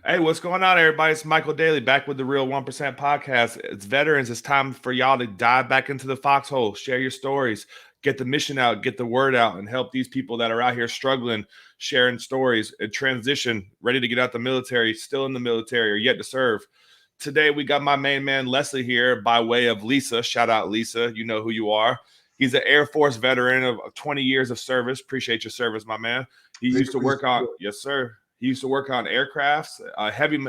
Hey, what's going on, everybody? It's Michael Daly back with the Real 1% podcast. It's veterans. It's time for y'all to dive back into the foxhole, share your stories, get the mission out, get the word out, and help these people that are out here struggling, sharing stories, and transition, ready to get out the military, still in the military, or yet to serve. Today, we got my main man, Leslie, here by way of Lisa. Shout out, Lisa. You know who you are. He's an Air Force veteran of 20 years of service. Appreciate your service, my man. He Thank used you to for your work on, support. yes, sir. He used to work on aircrafts,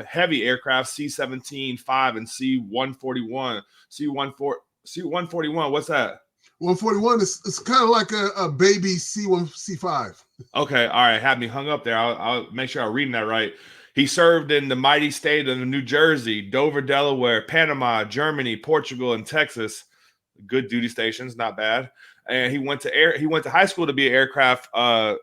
heavy aircraft, C-17, 5, and C-141. C-141, what's that? 141 is it's kind of like a baby C1, C5. Okay, all right, had me hung up there. I'll make sure I'm reading that right. He served in the mighty state of New Jersey, Dover, Delaware, Panama, Germany, Portugal, and Texas. Good duty stations, not bad. And he went to high school to be an aircraft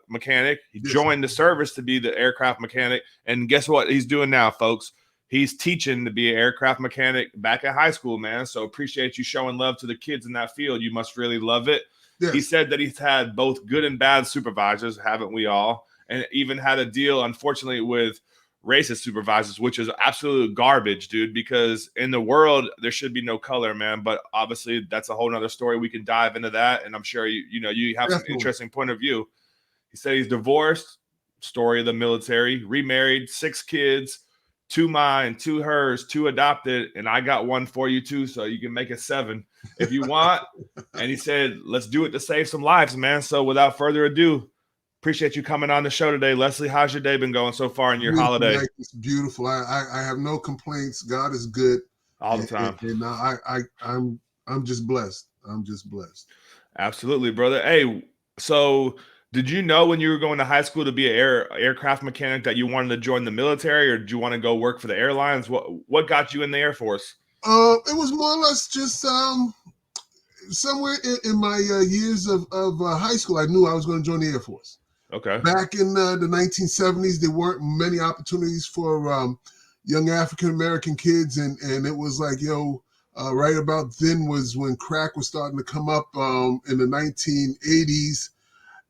mechanic. He Yes, joined the service to be the aircraft mechanic. And guess what he's doing now, folks? He's teaching to be an aircraft mechanic back at high school, man. So appreciate you showing love to the kids in that field. You must really love it. He yes. said that he's had both good and bad supervisors, haven't we all? And even had a deal, unfortunately, with racist supervisors, which is absolute garbage, dude, because in the world there should be no color, man. But obviously that's a whole nother story. We can dive into that. And I'm sure you have some Definitely. interesting point of view. He said he's divorced, story of the military, remarried, 6 kids, 2 mine, 2 hers, 2 adopted, and I got one for you too, so you can make it 7 if you want. And he said, let's do it to save some lives, man. So without further ado, appreciate you coming on the show today. Leslie, how's your day been going so far in your Beautiful, holiday? Mike. It's beautiful. I have no complaints. God is good, All the time. and I'm just blessed. I'm just blessed. Absolutely, brother. Hey, so did you know when you were going to high school to be an aircraft mechanic that you wanted to join the military, or did you want to go work for the airlines? What got you in the Air Force? It was more or less just somewhere in my years of high school. I knew I was going to join the Air Force. Okay. Back in the 1970s, there weren't many opportunities for young African American kids, and it was like, right about then was when crack was starting to come up in the 1980s,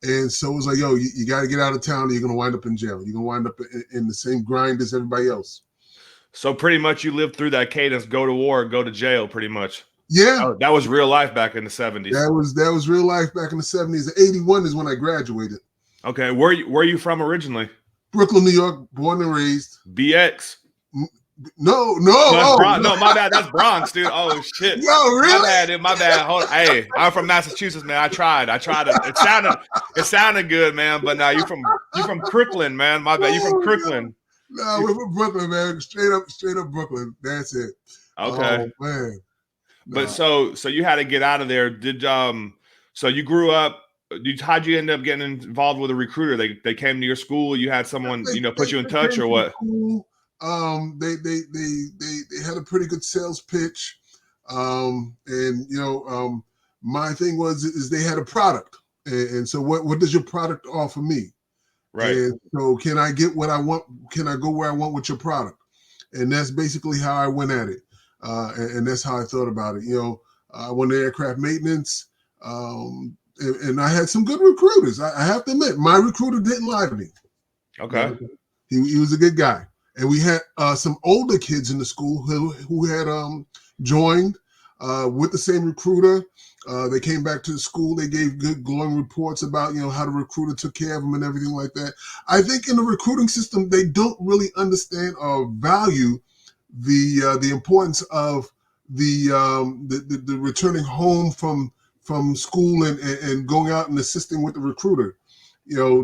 and so it was like, you got to get out of town, or you're going to wind up in jail. You're going to wind up in the same grind as everybody else. So pretty much you lived through that cadence: go to war, go to jail. Pretty much. Yeah, That was real life back in the 70s. that was real life back in the 70s. 81 is when I graduated. Okay, where you from originally? Brooklyn, New York, born and raised. BX. No, That's oh, No, my bad. That's Bronx, dude. Oh shit. yo, really? My bad, dude. My bad. Hold on. Hey, I'm from Massachusetts, man. I tried to. It sounded good, man. But now you from Crooklyn, man. My bad. You from Crooklyn. No, we're from Brooklyn, man. Straight up Brooklyn. That's it. Okay. Oh man. But No. so you had to get out of there. So you grew up. How'd you end up getting involved with a recruiter? They came to your school. You had someone put you in They touch came or to the what? school. They had a pretty good sales pitch. And my thing is they had a product. And so what does your product offer me? Right. And so can I get what I want? Can I go where I want with your product? And that's basically how I went at it. And that's how I thought about it. I wanted aircraft maintenance. And I had some good recruiters. I have to admit, my recruiter didn't lie to me. Okay. He was a good guy. And we had some older kids in the school who had joined with the same recruiter. They came back to the school. They gave good glowing reports about how the recruiter took care of them and everything like that. I think in the recruiting system, they don't really understand or value the importance of the returning home from school and going out and assisting with the recruiter.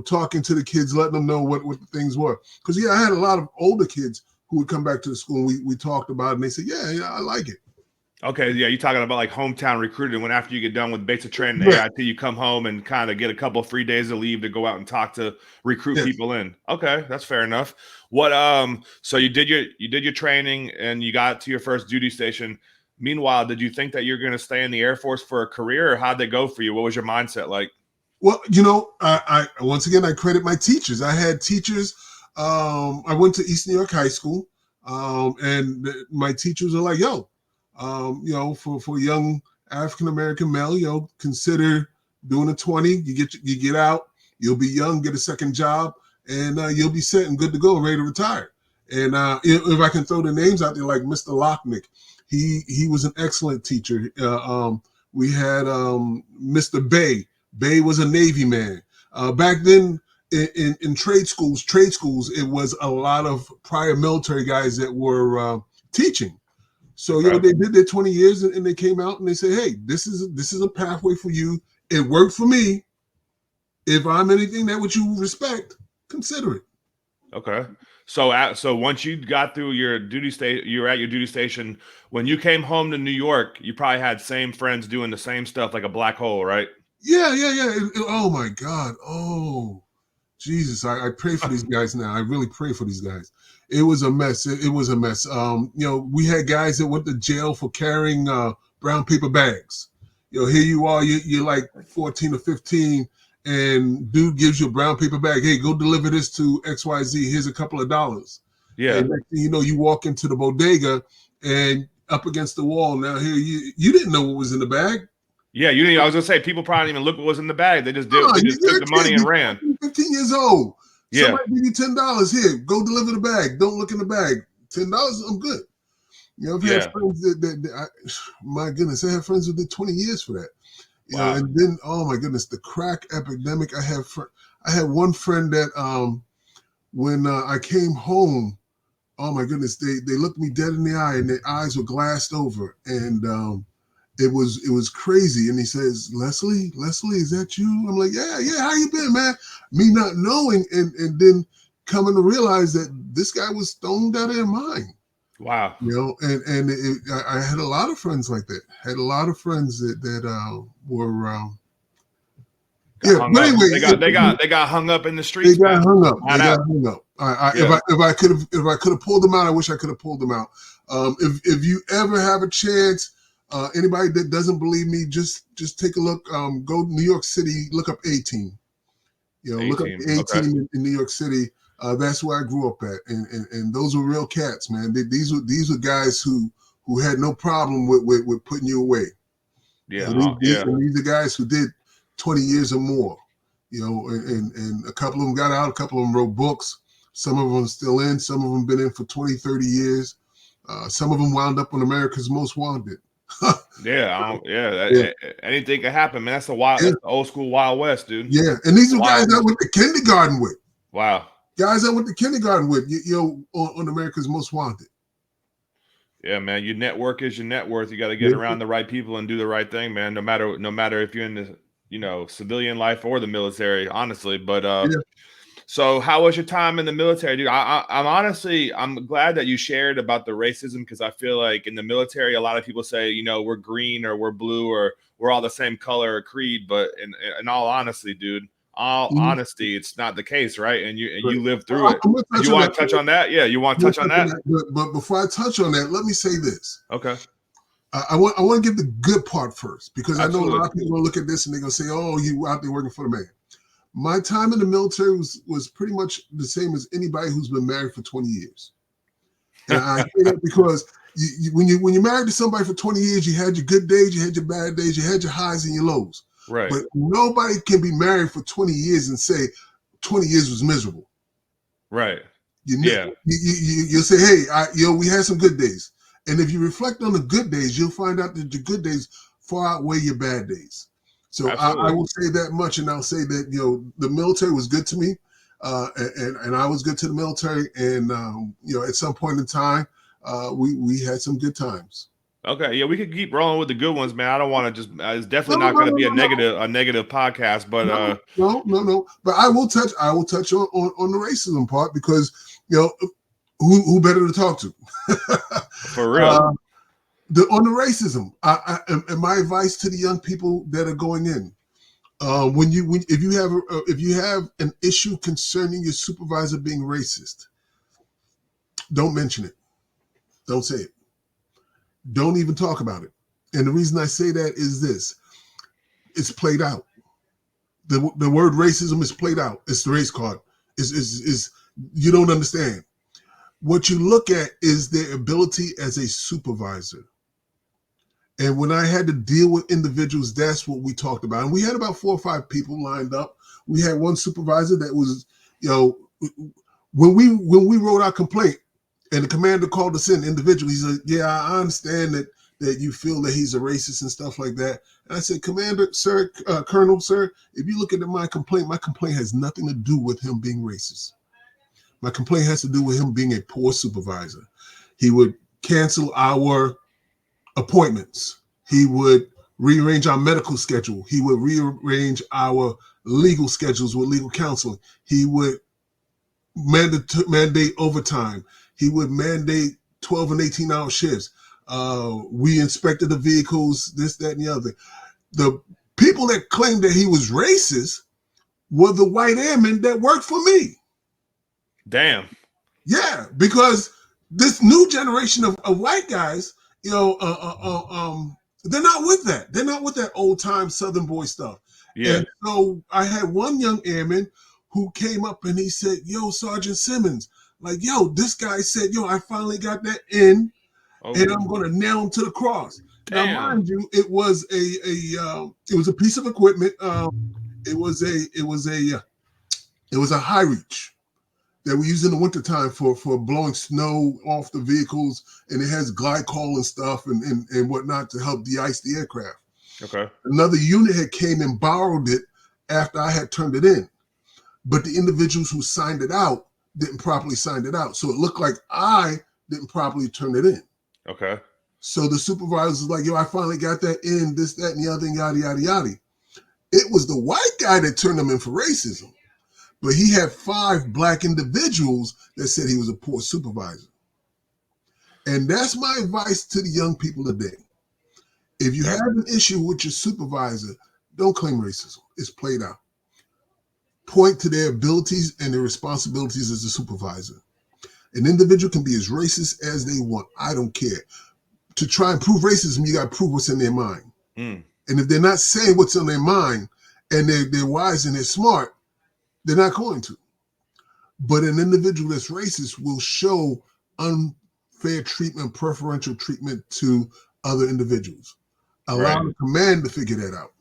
Talking to the kids, letting them know what the things were. Because I had a lot of older kids who would come back to the school and we talked about it and they said, yeah, I like it. Okay, yeah, you're talking about like hometown recruiting. When after you get done with basic training, Yeah. AIT, you come home and kind of get a couple of free days of leave to go out and talk to recruit Yes. people in. Okay, that's fair enough. What so you did your training and you got to your first duty station. Meanwhile, did you think that you're going to stay in the Air Force for a career, or how'd they go for you? What was your mindset like? Well, I once again I credit my teachers. I had teachers. I went to East New York High School, and my teachers are like, for a young African American male, consider doing a 20. You get out, you'll be young, get a second job, and you'll be set and good to go, ready to retire. And if I can throw the names out there, like Mr. Locknick, he was an excellent teacher. We had Mr. Bay. Bay was a Navy man. Back then, in trade schools, it was a lot of prior military guys that were teaching. So Okay. they did their 20 years and they came out and they said, "Hey, this is a pathway for you. It worked for me. If I'm anything that would you respect, consider it." Okay. So once you got through your duty state, you were at your duty station. When you came home to New York, you probably had same friends doing the same stuff like a black hole, right? Yeah. Oh my God. Oh Jesus. I pray for these guys now. I really pray for these guys. It was a mess. It was a mess. We had guys that went to jail for carrying brown paper bags. Here you are, you're like 14 or 15, and dude gives you a brown paper bag. Hey, go deliver this to XYZ. Here's a couple of dollars. Yeah. And next thing you know, you walk into the bodega and up against the wall. Now here you didn't know what was in the bag. Yeah, you didn't. I was gonna say people probably didn't even look what was in the bag. They just did. No, They just you're took a the kid. money and You're ran. 14, 15 years old. Yeah. Somebody give you $10 here. Go deliver the bag. Don't look in the bag. $10, I'm good. I've had friends my goodness, I have friends who did 20 years for that. Wow. And then oh my goodness, the crack epidemic. I had one friend that when I came home, oh my goodness, they looked me dead in the eye and their eyes were glassed over, and it was crazy. And he says, Leslie, is that you? I'm like, yeah, how you been, man? Me not knowing, and then coming to realize that this guy was stoned out of their mind. Wow. I had a lot of friends like that. Had a lot of friends that were But anyway, they got hung up in the streets. They got hung up. Yeah. If I could have pulled them out, I wish I could have pulled them out. If you ever have a chance, anybody that doesn't believe me, just take a look. Go to New York City, look up A-Team. Look up A-Team Okay. in New York City. That's where I grew up at, and those were real cats, man. These were guys who had no problem with putting you away. Yeah. These are guys who did 20 years or more. And a couple of them got out, a couple of them wrote books. Some of them are still in, some of them been in for 20, 30 years. Some of them wound up on America's Most Wanted. Anything can happen, man. That's the old school Wild West, dude. Yeah, and these are guys I went to kindergarten with. Wow. Guys I went to kindergarten with, on America's Most Wanted. Yeah, man. Your network is your net worth. You got to get around the right people and do the right thing, man. No matter if you're in the civilian life or the military, honestly. But so how was your time in the military, dude? I'm glad that you shared about the racism, because I feel like in the military, a lot of people say, we're green or we're blue or we're all the same color or creed. But in all honesty, dude, honesty, it's not the case, right? And you lived through it. You want to touch on that? Yeah, you want to touch on that? But before I touch on that, let me say this. Okay. I want to give the good part first, because Absolutely. I know a lot of people will look at this and they're going to say, oh, you out there working for the man. My time in the military was pretty much the same as anybody who's been married for 20 years. And I say that because when you're married to somebody for 20 years, you had your good days, you had your bad days, you had your highs and your lows. Right. But nobody can be married for 20 years and say 20 years was miserable. Right. You'll say, hey, we had some good days. And if you reflect on the good days, you'll find out that your good days far outweigh your bad days. So I will say that much, and I'll say that the military was good to me, and I was good to the military, and at some point in time, we had some good times. Okay, yeah, we could keep rolling with the good ones, man. I don't want to just. It's definitely not going to be a negative podcast, but no. But I will touch on the racism part, because who better to talk to? For real. On the racism, and my advice to the young people that are going in, if you have an issue concerning your supervisor being racist, don't mention it. Don't say it. Don't even talk about it. And the reason I say that is this: it's played out. The word racism is played out. It's the race card. Is you don't understand. What you look at is their ability as a supervisor. And when I had to deal with individuals, that's what we talked about. And we had about 4 or 5 people lined up. We had one supervisor that was, when we wrote our complaint, And the commander called us in individually. He's like, yeah, I understand that you feel that he's a racist and stuff like that. And I said, Commander, sir, Colonel, sir, if you look at my complaint has nothing to do with him being racist. My complaint has to do with him being a poor supervisor. He would cancel our appointments. He would rearrange our medical schedule. He would rearrange our legal schedules with legal counseling. He would mandate overtime. He would mandate 12 and 18-hour shifts. We inspected the vehicles, this, that, and the other. The people that claimed that he was racist were the white airmen that worked for me. Damn. Yeah, because this new generation of white guys, they're not with that. They're not with that old time Southern boy stuff. Yeah. And so I had one young airman who came up and he said, yo, Sergeant Simmons, like, yo, this guy said, yo, I finally got that in, and I'm going to nail him to the cross. Damn. Now, mind you, it was a piece of equipment. It was a high reach that we use in the wintertime for blowing snow off the vehicles, and it has glycol and stuff and whatnot to help de-ice the aircraft. Okay. Another unit had came and borrowed it after I had turned it in, but the individuals who signed it out didn't properly sign it out. So it looked like I didn't properly turn it in. Okay. So the supervisor was like, yo, I finally got that in, this, that, and the other, and yada, yada, yada. It was the white guy that turned them in for racism. But he had 5 black individuals that said he was a poor supervisor. And that's my advice to the young people today. If you have an issue with your supervisor, don't claim racism. It's played out. Point to their abilities and their responsibilities as a supervisor. An individual can be as racist as they want. I don't care. To try and prove racism, you got to prove what's in their mind. And if they're not saying what's on their mind and they're wise and they're smart, they're not going to. But an individual that's racist will show unfair treatment, preferential treatment to other individuals. Allow the command to figure that out.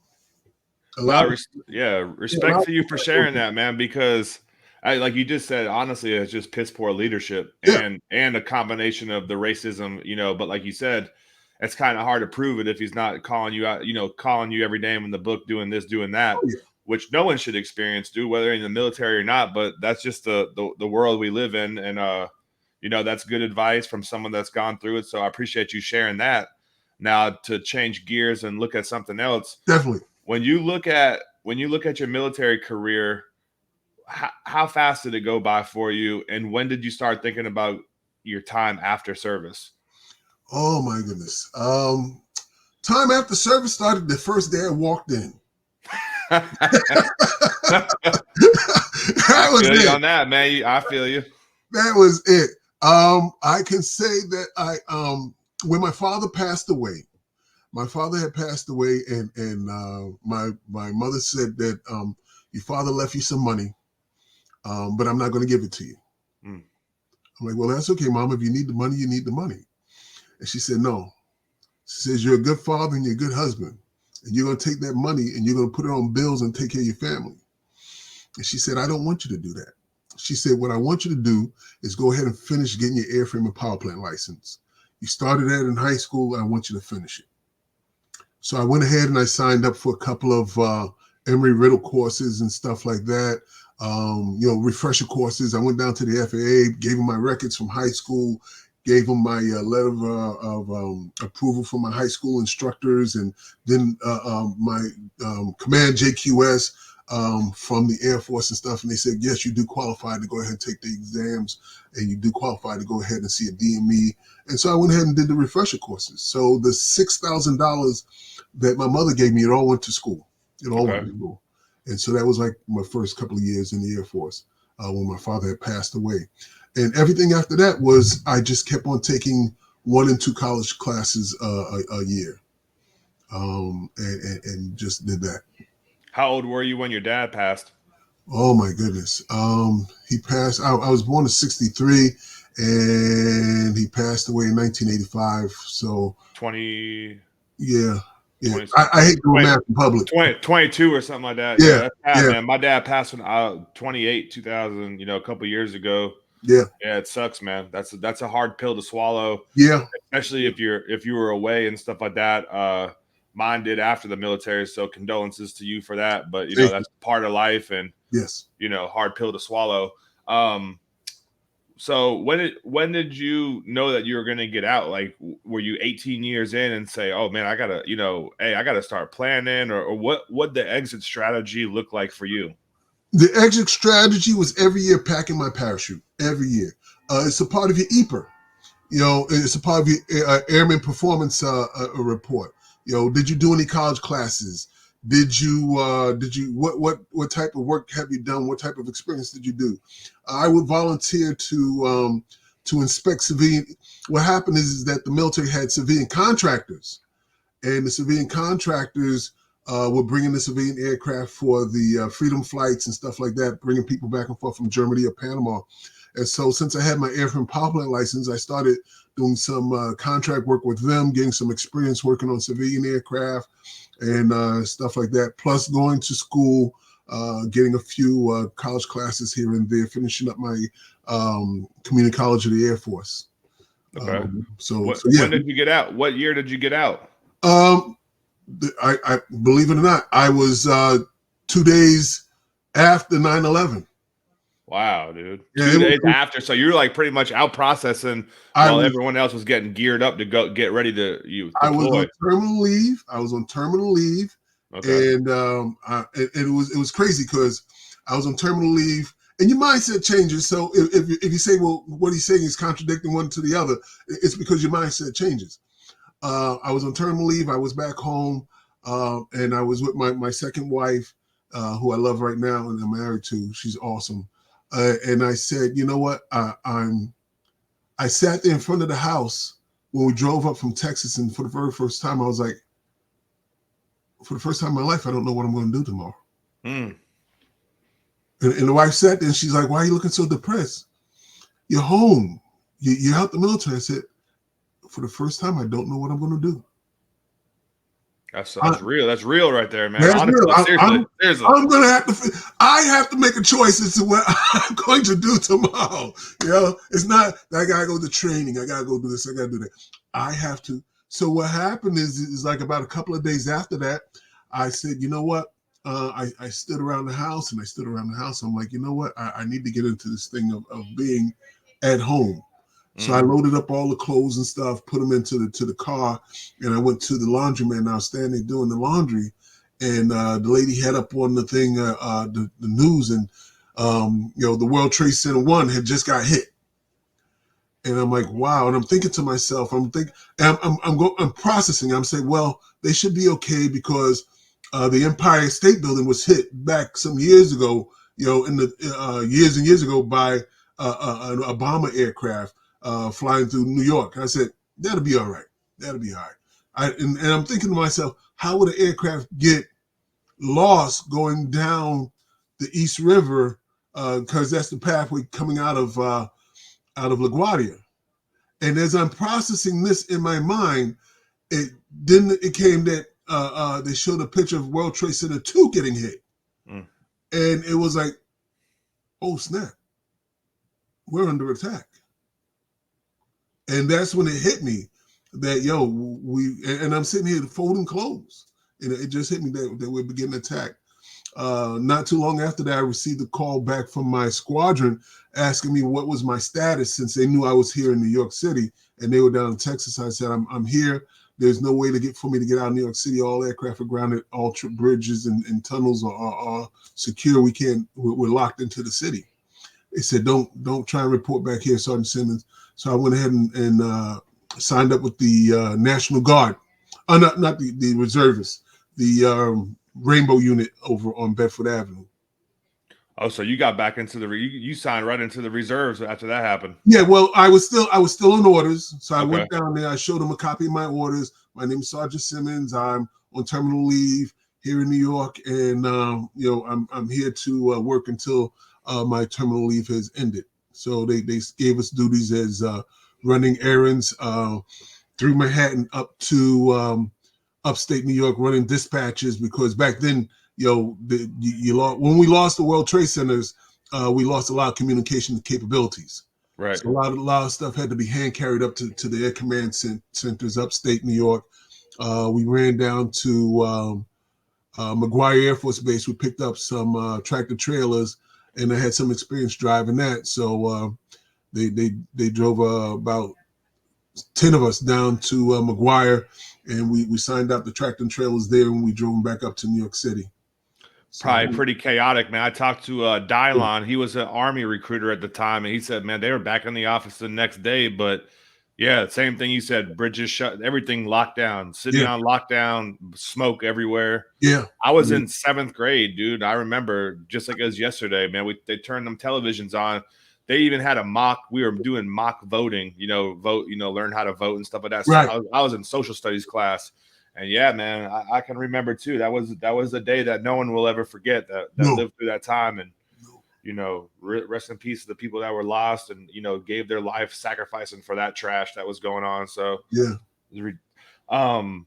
Respect to you for sharing that, man, because like you just said, honestly, it's just piss poor leadership and a combination of the racism, but like you said, it's kind of hard to prove it if he's not calling you out, calling you every name in the book, doing this, doing that. Which no one should experience, whether in the military or not, but that's just the world we live in. And, that's good advice from someone that's gone through it. So I appreciate you sharing that. Now to change gears and look at something else. Definitely. When you look at your military career, how fast did it go by for you? And when did you start thinking about your time after service? Oh my goodness. Time after service started the first day I walked in. I feel you on that, man. I feel you. That was it. I can say that when my father passed away, my father had passed away, and my mother said that your father left you some money, but I'm not going to give it to you. I'm like, well, that's okay, Mom. If you need the money, you need the money. And she said, no. She says, you're a good father and you're a good husband. And you're going to take that money and you're going to put it on bills and take care of your family. And she said, I don't want you to do that. She said, what I want you to do is go ahead and finish getting your airframe and power plant license. You started that in high school. I want you to finish it. So I went ahead and I signed up for a couple of Emory-Riddle courses and stuff like that. Refresher courses. I went down to the FAA, gave them my records from high school, gave them my letter of approval from my high school instructors, and then my command JQS from the Air Force and stuff. And they said, yes, you do qualify to go ahead and take the exams, and you do qualify to go ahead and see a DME. And so I went ahead and did the refresher courses. So the $6,000 that my mother gave me, it all went to school. It all went to school. And so that was like my first couple of years in the Air Force when my father had passed away. And everything after that was I just kept on taking 1 and 2 college classes a year, and just did that. How old were you when your dad passed? Oh my goodness, he passed. I was born in '63, and he passed away in 1985. So 20. Yeah. Yeah, I hate doing math in public. 22 or something like that. Yeah, man. My dad passed when I was 28, 2000. A couple of years ago. Yeah. Yeah, it sucks, man. That's a hard pill to swallow, Yeah. especially if you were away and stuff like that. Mine did after the military, so condolences to you for that. But Thank you. that's part of life, and Yes. hard pill to swallow. So when did you know that you were going to get out? Like, were you 18 years in and say, "Oh man, I gotta, hey, I gotta start planning," or what the exit strategy look like for you? The exit strategy was every year packing my parachute. Every year, it's a part of your EPR. It's a part of your airman performance report. Did you do any college classes? Did you what type of work have you done? What type of experience did you do? I would volunteer to inspect civilian. What happened is that the military had civilian contractors, and the civilian contractors were bringing the civilian aircraft for the freedom flights and stuff like that, bringing people back and forth from Germany or Panama. And so since I had my airframe power plant license, I started doing some contract work with them, getting some experience working on civilian aircraft and stuff like that, plus going to school, getting a few college classes here and there, finishing up my community college of the Air Force. Okay. So yeah. When did you get out? What year did you get out? I believe it or not, I was 2 days after 9/11. Wow, dude. Yeah, 2 days after. So you're like pretty much out processing I while was everyone else was getting geared up to go get ready to I was deploy. on terminal leave. Okay. And it was crazy because I was on terminal leave, and your mindset changes. So if you say, well, what he's saying is contradicting one to the other, it's because your mindset changes. I was on terminal leave. I was back home, and I was with my second wife, who I love right now and I'm married to. She's awesome. And I said, you know what? I sat there in front of the house when we drove up from Texas, and for the very first time, I was like, for the first time in my life, I don't know what I'm going to do tomorrow. Mm. And the wife sat there and she's like, why are you looking so depressed? You're home. You're out the military. I said, for the first time, I don't know what I'm going to do. That's real. That's real right there, man. That's Honestly, real. seriously. I'm going to have to. I have to make a choice as to what I'm going to do tomorrow. It's not that I got to go to training. I got to go do this. I got to do that. I have to. So what happened is like about a couple of days after that, I said, you know what? I stood around the house and I stood around the house. I'm like, you know what? I need to get into this thing of being at home. So I loaded up all the clothes and stuff, put them into the car, and I went to the laundromat. And I was standing there doing the laundry, and the lady had up on the thing, the news, and the World Trade Center 1 had just got hit. And I'm like, wow. And I'm thinking to myself, I'm processing. I'm saying, well, they should be okay because the Empire State Building was hit back some years ago, in the years and years ago by a bomber aircraft flying through New York. And I said, that'll be all right. That'll be all right. And I'm thinking to myself, how would an aircraft get lost going down the East River? Because that's the pathway coming out of LaGuardia. And as I'm processing this in my mind, it came that they showed a picture of World Trade Center 2 getting hit. Mm. And it was like, oh snap, we're under attack. And that's when it hit me that, and I'm sitting here folding clothes. And it just hit me that we're beginning attack. Not too long after that, I received a call back from my squadron asking me what was my status, since they knew I was here in New York City and they were down in Texas. I said, I'm here. There's no way for me to get out of New York City. All aircraft are grounded. All bridges and tunnels are secure. We're locked into the city. They said, don't try and report back here, Sergeant Simmons. So I went ahead and signed up with the National Guard. Not the reservists, the Rainbow Unit over on Bedford Avenue. Oh, so you got back into you signed right into the reserves after that happened. Yeah, well, I was still on orders. So I went down there. I showed them a copy of my orders. My name is Sergeant Simmons. I'm on terminal leave here in New York, and I'm here to work until my terminal leave has ended. So they gave us duties as running errands through Manhattan up to upstate New York, running dispatches, because back then, when we lost the World Trade Centers, we lost a lot of communication capabilities. Right. So a lot of stuff had to be hand carried up to the air command centers upstate New York. We ran down to McGuire Air Force Base. We picked up some tractor trailers, and I had some experience driving that. So they drove about 10 of us down to McGuire, and we signed out the tractor and trailers there, and we drove them back up to New York City. So Probably pretty chaotic, man. I talked to Dylon. He was an Army recruiter at the time, and he said, man, they were back in the office the next day. But yeah, same thing you said. Bridges shut, everything locked down, city yeah, on lockdown, smoke everywhere. yeah, I was in 7th grade, dude. I remember just like it was yesterday, man. They turned them televisions on. They even had a mock. We were doing mock voting, learn how to vote and stuff like that. So right. I was in social studies class. And yeah, man, I can remember too. That was a day that no one will ever forget. That No, lived through that time, and no. rest in peace to the people that were lost and gave their life sacrificing for that trash that was going on. So Yeah. um,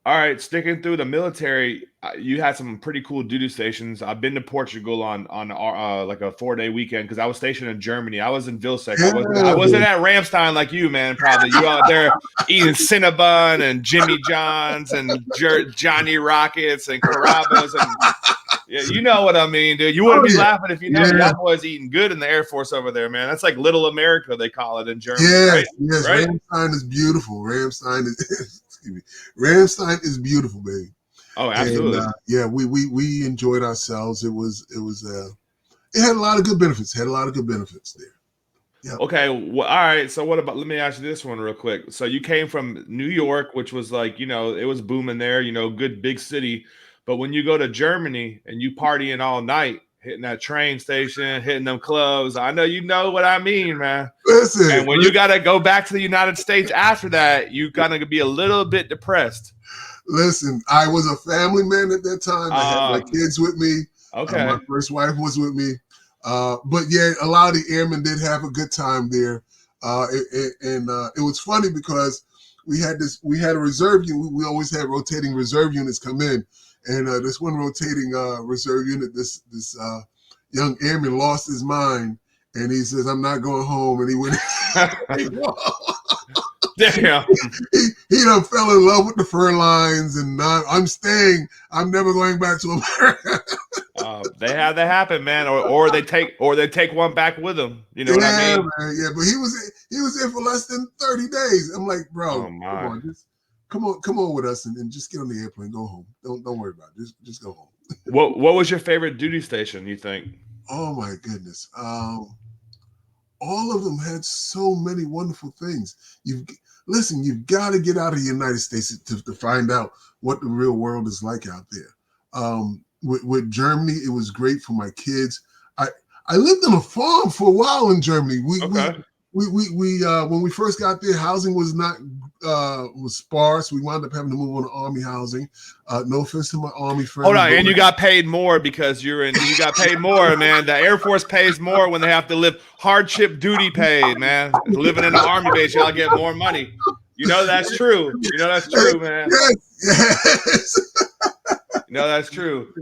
all right, sticking through the military, you had some pretty cool duty stations. I've been to Portugal on like a 4-day weekend because I was stationed in Germany. I was in Vilsec. I wasn't at Ramstein like you, man. Probably you out there eating Cinnabon and Jimmy John's and Johnny Rockets and Carrabba's and yeah, you know what I mean, dude. You wouldn't be laughing if you know y'all boys eating good in the Air Force over there, man. That's like Little America, they call it in Germany. Yes, right? yes. Right? Ramstein is beautiful. Ramstein is excuse me. Ramstein is beautiful, baby. Oh, absolutely. And yeah, we enjoyed ourselves. It had a lot of good benefits. Had a lot of good benefits there. Yeah. Okay. Well, all right. So what about? Let me ask you this one real quick. So you came from New York, which was like it was booming there. Good big city. But when you go to Germany and you partying all night, hitting that train station, hitting them clubs, I know you know what I mean, man. Listen, and when you got to go back to the United States after that, you gonna be a little bit depressed. Listen, I was a family man at that time. I had my kids with me. Okay. My first wife was with me. But yeah, a lot of the airmen did have a good time there. It was funny because we had a reserve unit. We always had rotating reserve units come in. And this one rotating reserve unit, this young airman lost his mind. And he says, I'm not going home. And he went. Damn. He done fell in love with the fur lines, and I'm staying. I'm never going back to America. They have that happen, man, or they take one back with them. You know what I mean? Man, yeah, but he was there for less than 30 days. I'm like, bro, come on with us and just get on the airplane, go home. Don't worry about it. Just go home. What was your favorite duty station, you think? Oh my goodness. All of them had so many wonderful things. You've got to get out of the United States to find out what the real world is like out there. With Germany, it was great for my kids. I lived on a farm for a while in Germany. When we first got there, housing was sparse. We wound up having to move on to army housing. No offense to my army friends. Hold on, and you got paid more because you got paid more, man. The Air Force pays more when they have to live hardship duty paid, man. Living in the army base, y'all get more money. That's true. That's true, man. Yes. That's true.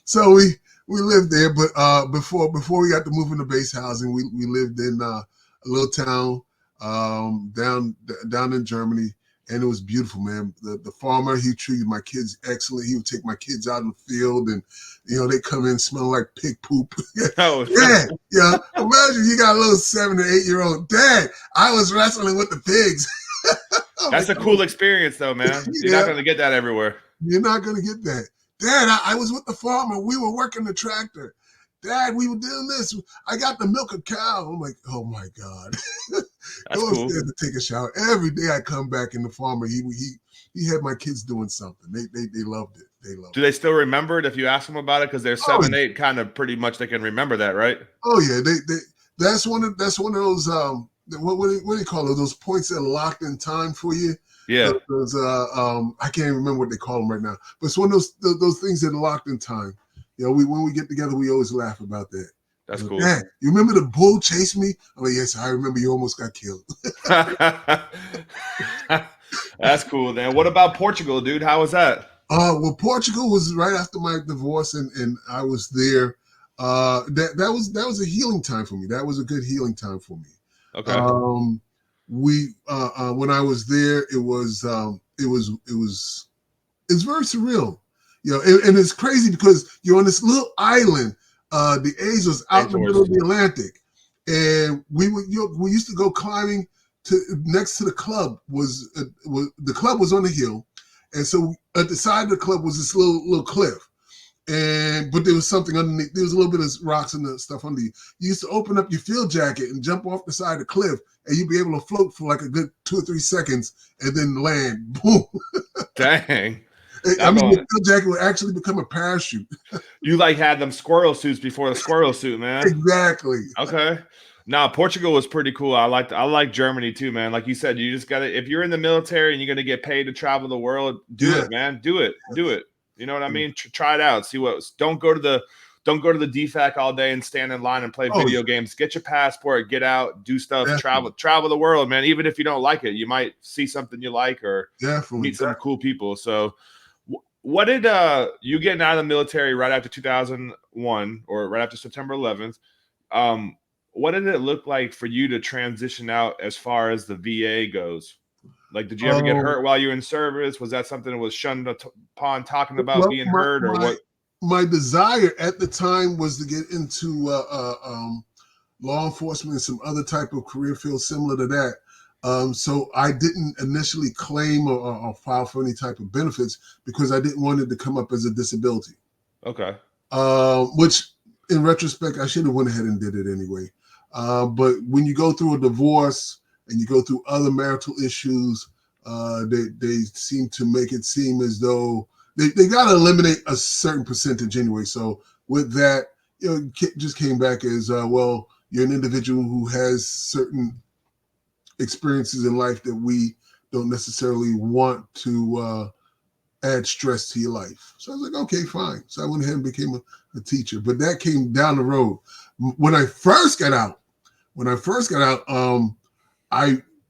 So we lived there, but before we got to move into base housing, we lived in a little town down in Germany, and it was beautiful, man. The farmer, he treated my kids excellent. He would take my kids out in the field, and they come in smelling like pig poop. Oh, yeah. Imagine you got a little 7 or 8 year old dad. I was wrestling with the pigs. That's a cool experience, though, man. You're not going to get that everywhere. You're not going to get that. Dad, I was with the farmer. We were working the tractor. Dad, we were doing this. I got to milk a cow. I'm like, oh my God. That's Go cool. upstairs to take a shower. Every day I come back and the farmer, he had my kids doing something. They loved it. Do they still remember it if you ask them about it? Because they're 7, 8, kind of pretty much they can remember that, right? Oh yeah. That's one of those what do you call it? Those points that are locked in time for you. Yeah. Those I can't remember what they call them right now. But it's one of those things that are locked in time. When we get together, we always laugh about that. That's cool. Dad, you remember the bull chased me? I'm like, yes, I remember. You almost got killed. That's cool, man. What about Portugal, dude? How was that? Well, Portugal was right after my divorce, and I was there. That was a healing time for me. That was a good healing time for me. Okay. We when I was there, it's very surreal, and it's crazy because you're on this little island. The A's was out in the middle of the Atlantic, and we used to go climbing to next to the club. The club was on the hill, and so at the side of the club was this little cliff. But there was something underneath. There was a little bit of rocks and the stuff underneath. You used to open up your field jacket and jump off the side of the cliff, and you'd be able to float for like a good 2 or 3 seconds, and then land. Boom! Dang. I mean, your field jacket would actually become a parachute. You like had them squirrel suits before the squirrel suit, man. Exactly. Okay. Now Portugal was pretty cool. I like Germany too, man. Like you said, you just gotta, if you're in the military and you're gonna get paid to travel the world, do it, man. Do it. You know what I mean? Try it out. See what. Don't go to the DFAC all day and stand in line and play video games. Get your passport. Get out. Do stuff. Travel the world, man. Even if you don't like it, you might see something you like or meet some cool people. So, what did you getting out of the military right after 2001 or right after September 11th? What did it look like for you to transition out as far as the VA goes? Like, did you ever get hurt while you were in service? Was that something that was shunned upon talking about being hurt or what? My desire at the time was to get into law enforcement and some other type of career field similar to that. So I didn't initially claim or file for any type of benefits because I didn't want it to come up as a disability. Okay. Which, in retrospect, I should have went ahead and did it anyway. But when you go through a divorce and you go through other marital issues, they seem to make it seem as though they got to eliminate a certain percentage anyway. So with that, it just came back as, well, you're an individual who has certain experiences in life that we don't necessarily want to add stress to your life. So I was like, okay, fine. So I went ahead and became a teacher. But that came down the road. When I first got out,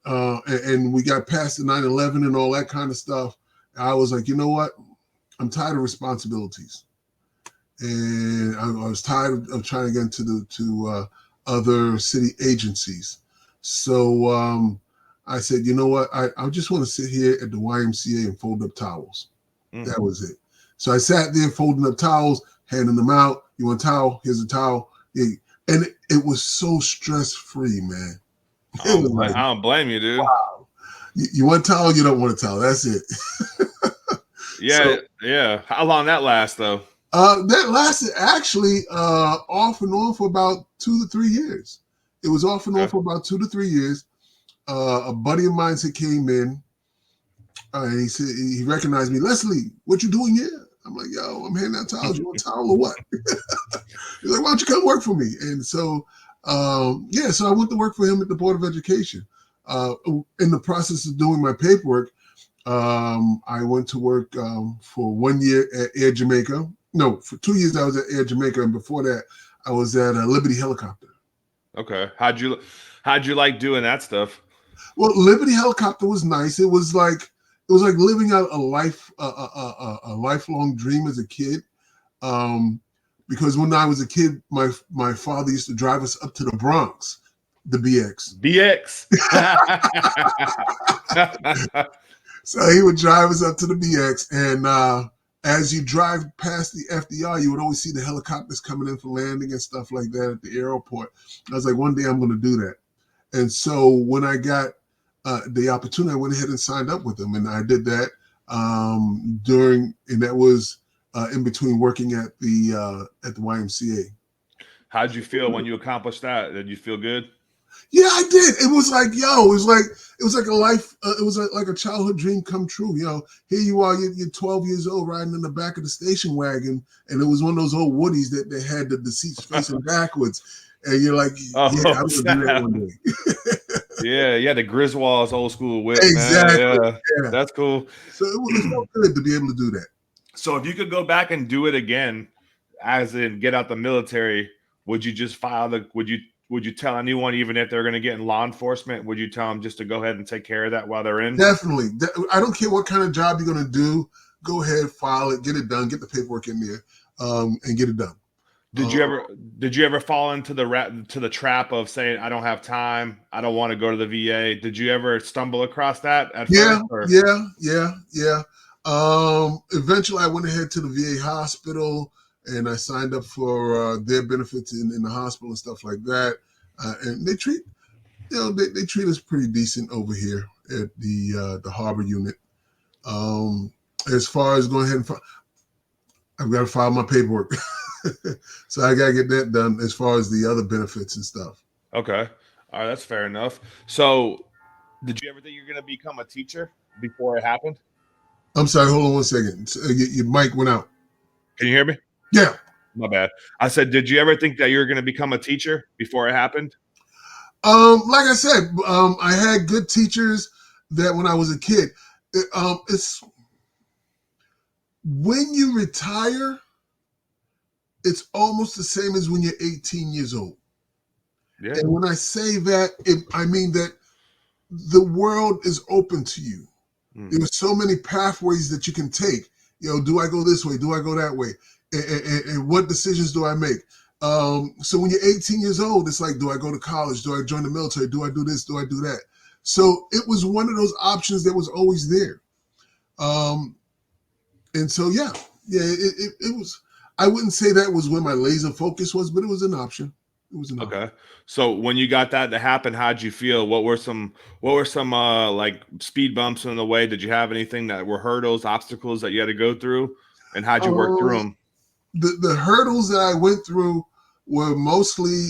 and we got past the 9/11 and all that kind of stuff, I was like, you know what? I'm tired of responsibilities. And I was tired of trying to get into other city agencies. So I said, you know what? I just want to sit here at the YMCA and fold up towels. Mm-hmm. That was it. So I sat there folding up towels, handing them out. You want a towel? Here's a towel. And it was so stress-free, man. I don't blame you, dude. Wow. You want a towel? You don't want a towel. That's it. Yeah. How long that last though? That lasted actually off and on for about 2 to 3 years. It was off and on for about 2 to 3 years. A buddy of mine came in, and he said he recognized me. Leslie, what you doing here? I'm like, yo, I'm handing out towels. You want a towel or what? He's like, why don't you come work for me? And so, so I went to work for him at the Board of Education. In the process of doing my paperwork, I went to work for 1 year at Air Jamaica. No, for 2 years I was at Air Jamaica, and before that, I was at Liberty Helicopter. Okay, how'd you like doing that stuff? Well, Liberty Helicopter was nice. It was like living out a lifelong dream as a kid. Because when I was a kid, my father used to drive us up to the Bronx, the BX. So he would drive us up to the BX, and as you drive past the FDR, you would always see the helicopters coming in for landing and stuff like that at the airport. I was like, one day I'm going to do that. And so when I got the opportunity, I went ahead and signed up with them, and I did that and that was in between working at the YMCA. How'd you feel when you accomplished that? Did you feel good? Yeah, I did. It was like, it was like a life. It was like a childhood dream come true. Here you are, you're 12 years old, riding in the back of the station wagon, and it was one of those old Woodies that they had the seats facing backwards, and you're like, I'm gonna do that one day. Yeah, the Griswold's old school whip. Exactly. Man. Yeah, that's cool. So it felt good to be able to do that. So if you could go back and do it again, as in get out the military, would you just would you tell anyone, even if they're going to get in law enforcement, would you tell them just to go ahead and take care of that while they're in? Definitely. I don't care what kind of job you're going to do. Go ahead, file it, get it done, get the paperwork in there, and get it done. Did you ever did you ever fall into the trap of saying I don't have time, I don't want to go to the VA? Did you ever stumble across that at Yeah, first or yeah. Eventually, I went ahead to the VA hospital and I signed up for their benefits in the hospital and stuff like that. And they treat, they treat us pretty decent over here at the Harbor unit. Um, as far as going ahead and I've got to file my paperwork, so I got to get that done. As far as the other benefits and stuff. okay. All right, that's fair enough. So, did you ever think you're going to become a teacher before it happened? I'm sorry. Hold on one second. Your mic went out. Can you hear me? Yeah. My bad. I said, did you ever think that you were going to become a teacher before it happened? Like I said, I had good teachers that when I was a kid. It's when you retire, it's almost the same as when you're 18 years old. Yeah. And when I say that, I mean that the world is open to you. Mm. There are so many pathways that you can take. Do I go this way? Do I go that way? And what decisions do I make? So when you're 18 years old, it's like, do I go to college? Do I join the military? Do I do this? Do I do that? So it was one of those options that was always there. Um, and so, it was, I wouldn't say that was where my laser focus was, but it was an option. It was an option. Okay. So when you got that to happen, how'd you feel? What were some like speed bumps in the way? Did you have anything that were hurdles, obstacles that you had to go through? And how'd you work through Um, them? the hurdles that I went through were mostly,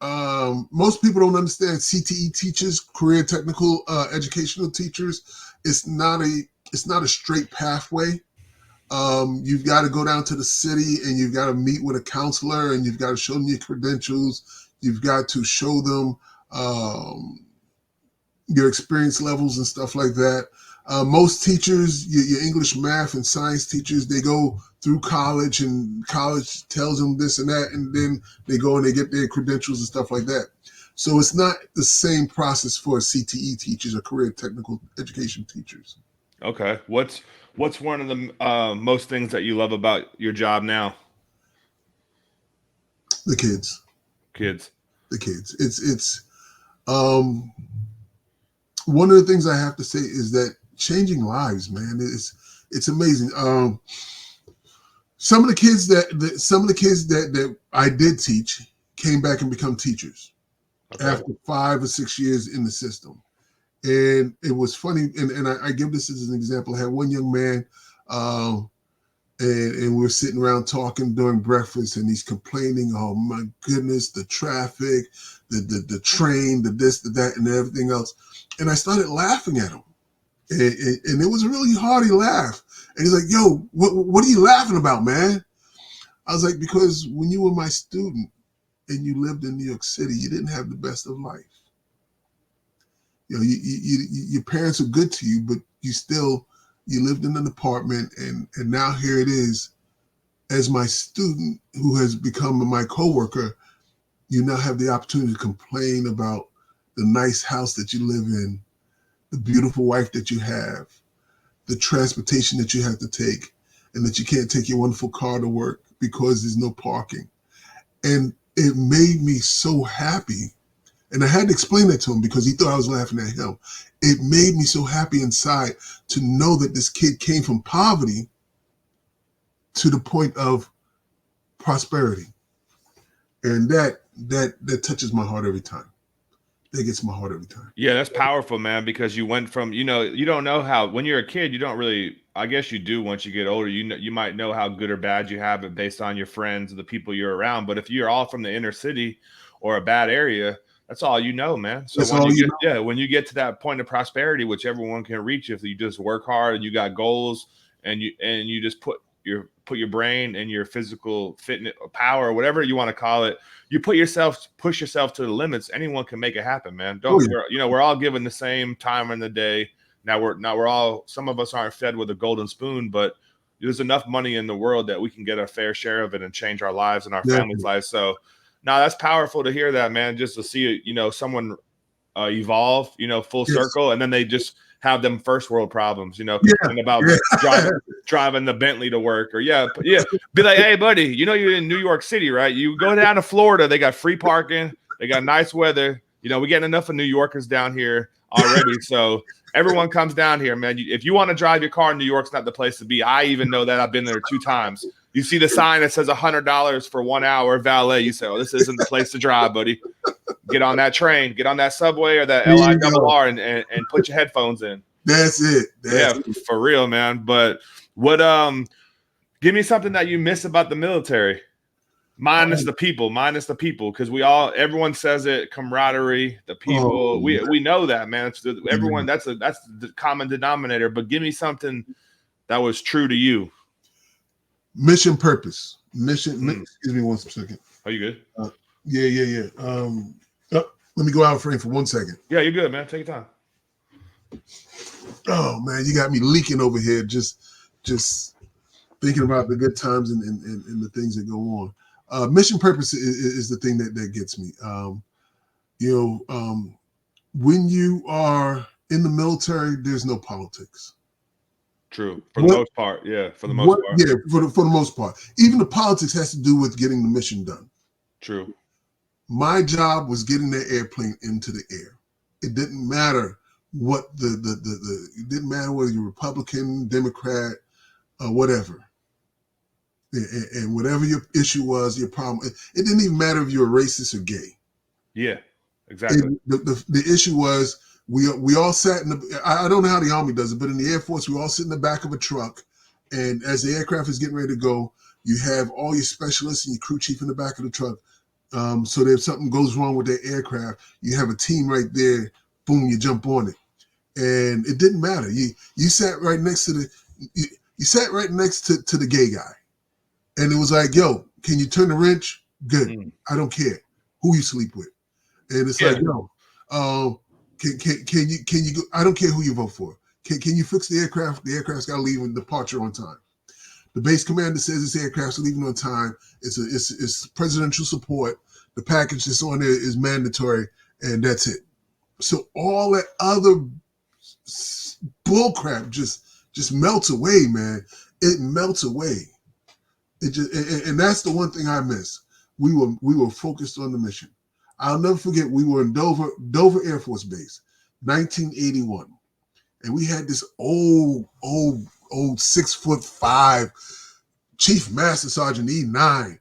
most people don't understand CTE teachers, career technical educational teachers. It's not a straight pathway. You've got to go down to the city and you've got to meet with a counselor and you've got to show them your credentials. You've got to show them your experience levels and stuff like that. Most teachers, your English, math, and science teachers, they go through college and college tells them this and that, and then they go and they get their credentials and stuff like that. So it's not the same process for CTE teachers or career technical education teachers. Okay. What's one of the most things that you love about your job now? The kids, Kids. the kids. It's um, one of the things I have to say is that changing lives, man, it's amazing. Some of the kids that I did teach came back and become teachers Okay. after 5 or 6 years in the system. And it was funny, and I give this as an example. I had one young man, um, and we were sitting around talking during breakfast, and he's complaining, "Oh my goodness, the traffic, the train, the this, the that, and everything else." And I started laughing at him, and it was a really hearty laugh. And he's like, "Yo, what are you laughing about, man?" I was like, "Because when you were my student and you lived in New York City, you didn't have the best of life. Your parents are good to you, but you lived in an apartment, and now here it is. As my student who has become my coworker, you now have the opportunity to complain about the nice house that you live in, the beautiful wife that you have, the transportation that you have to take, and that you can't take your wonderful car to work because there's no parking." And it made me so happy. And I had to explain that to him because he thought I was laughing at him. It made me so happy inside to know that this kid came from poverty to the point of prosperity. And that touches my heart every time. That gets my heart every time. Yeah, that's powerful, man, because you went from, you don't know how when you're a kid, you don't really, I guess you do once you get older, you might know how good or bad you have it based on your friends and the people you're around. But if you're all from the inner city or a bad area, that's all you know, man. So That's all you know. when you get to that point of prosperity, which everyone can reach if you just work hard and you got goals and you just put your brain and your physical fitness power, whatever you want to call it, you push yourself to the limits. Anyone can make it happen, man. Oh, Don't yeah. we're all given the same time in the day. Now we're all, some of us aren't fed with a golden spoon, but there's enough money in the world that we can get a fair share of it and change our lives and our families' Definitely. lives. So now that's powerful to hear that, man. Just to see someone evolve, full Yes. circle, and then they just have them first world problems, Yeah. and about Yeah. driving the Bentley to work, or be like, hey buddy, you're in New York City, right? You go down to Florida, they got free parking, they got nice weather. We're getting enough of New Yorkers down here already, so everyone comes down here, man. If you want to drive your car in New York's not the place to be. I even know that. I've been there 2 times. You see the sign that says $100 for 1 hour valet. You say, oh, this isn't the place to drive, buddy. Get on that train, get on that subway or that LIRR and put your headphones in. That's it. That's it. For real, man. But what give me something that you miss about the military. Minus the people, because everyone says it, camaraderie, the people. We know that, man. Everyone, that's the common denominator. But give me something that was true to you. Mission purpose. Excuse me 1 second. Are you good? Yeah. Let me go out of frame for 1 second. Yeah, you're good, man. Take your time. Oh man, you got me leaking over here. Just thinking about the good times and the things that go on. Mission purpose is the thing that gets me. When you are in the military, there's no politics. True. For the most part. Yeah. For the most part. Yeah. For the most part. Even the politics has to do with getting the mission done. True. My job was getting that airplane into the air. It didn't matter what it didn't matter whether you're Republican, Democrat, whatever. And whatever your issue was, your problem, it didn't even matter if you were racist or gay. Yeah, exactly. The issue was we all sat in the. I don't know how the Army does it, but in the Air Force, we all sit in the back of a truck, and as the aircraft is getting ready to go, you have all your specialists and your crew chief in the back of the truck. So that if something goes wrong with that aircraft, you have a team right there. Boom, you jump on it, and it didn't matter. You sat right next to you sat right next to the gay guy, and it was like, yo, can you turn the wrench? Good. I don't care who you sleep with, and it's like, yo, can you go? I don't care who you vote for. Can you fix the aircraft? The aircraft's got to leave in departure on time. The base commander says this aircraft's leaving on time. It's presidential support. The package that's on there is mandatory, and that's it. So all that other bullcrap just melts away, man. It melts away. It just and that's the one thing I miss. We were focused on the mission. I'll never forget. We were in Dover Air Force Base, 1981, and we had this old 6'5" Chief Master Sergeant E9,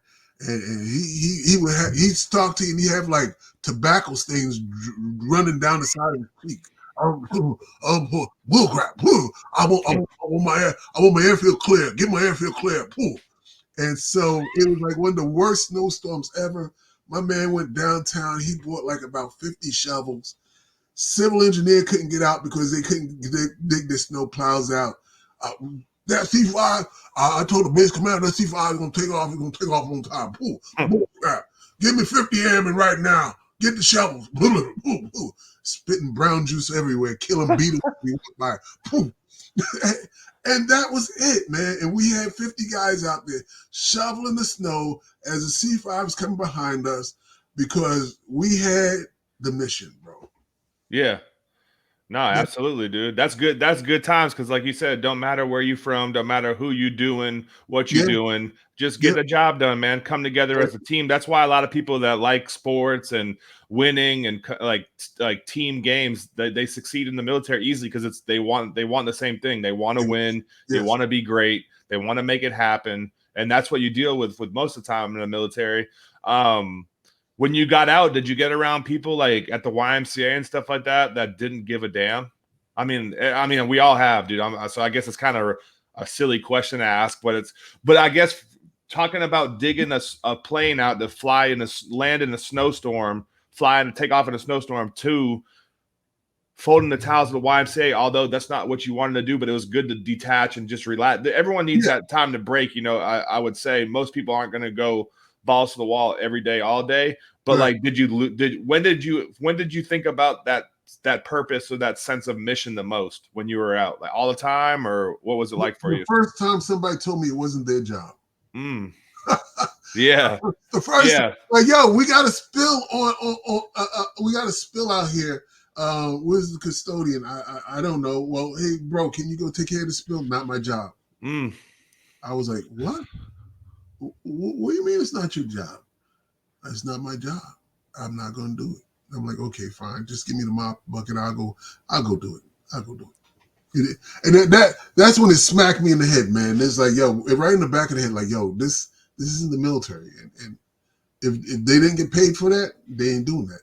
and he'd talk to you, and he have like tobacco stains running down the side of his cheek. Bullcrap. I want my airfield clear. Get my airfield clear. And so it was like one of the worst snowstorms ever. My man went downtown. He bought like about 50 shovels. Civil engineer couldn't get out because they couldn't dig the snow plows out. That C5, I told the base commander that C5 is going to take off. He's going to take off on time. Bullcrap. Give me 50 airmen right now. Get the shovels. Spitting brown juice everywhere, killing beetles by. And that was it, man. And we had 50 guys out there shoveling the snow as the C5 was coming behind us because we had the mission, bro. Yeah. No, absolutely, dude. That's good. That's good times because, like you said, don't matter where you from, don't matter who you doing, what you doing. Just get the job done, man. Come together as a team. That's why a lot of people that like sports and winning and like team games, they succeed in the military easily because they want the same thing. They want to win. They want to be great. They want to make it happen, and that's what you deal with most of the time in the military. When you got out, did you get around people like at the YMCA and stuff like that didn't give a damn? I mean, we all have, dude. So I guess it's kind of a silly question to ask, but I guess talking about digging a plane out to land in a snowstorm, flying to take off in a snowstorm, to folding the towels of the YMCA, although that's not what you wanted to do, but it was good to detach and just relax. Everyone needs that time to break. I would say most people aren't going to go balls to the wall every day, all day. But like, when did you think about that purpose or that sense of mission the most when you were out? Like all the time, or what was it like for you? The first time somebody told me it wasn't their job. Yeah. The first time, like, yo, we got to spill we got to spill out here. Where's the custodian? I don't know. Well, hey, bro, can you go take care of the spill? Not my job. Mm. I was like, what? What do you mean it's not your job? It's not my job. I'm not going to do it. I'm like, okay, fine. Just give me the mop bucket. I'll go do it. I'll go do it. And that's when it smacked me in the head, man. It's like, yo, right in the back of the head, like, yo, this isn't the military. And if they didn't get paid for that, they ain't doing that.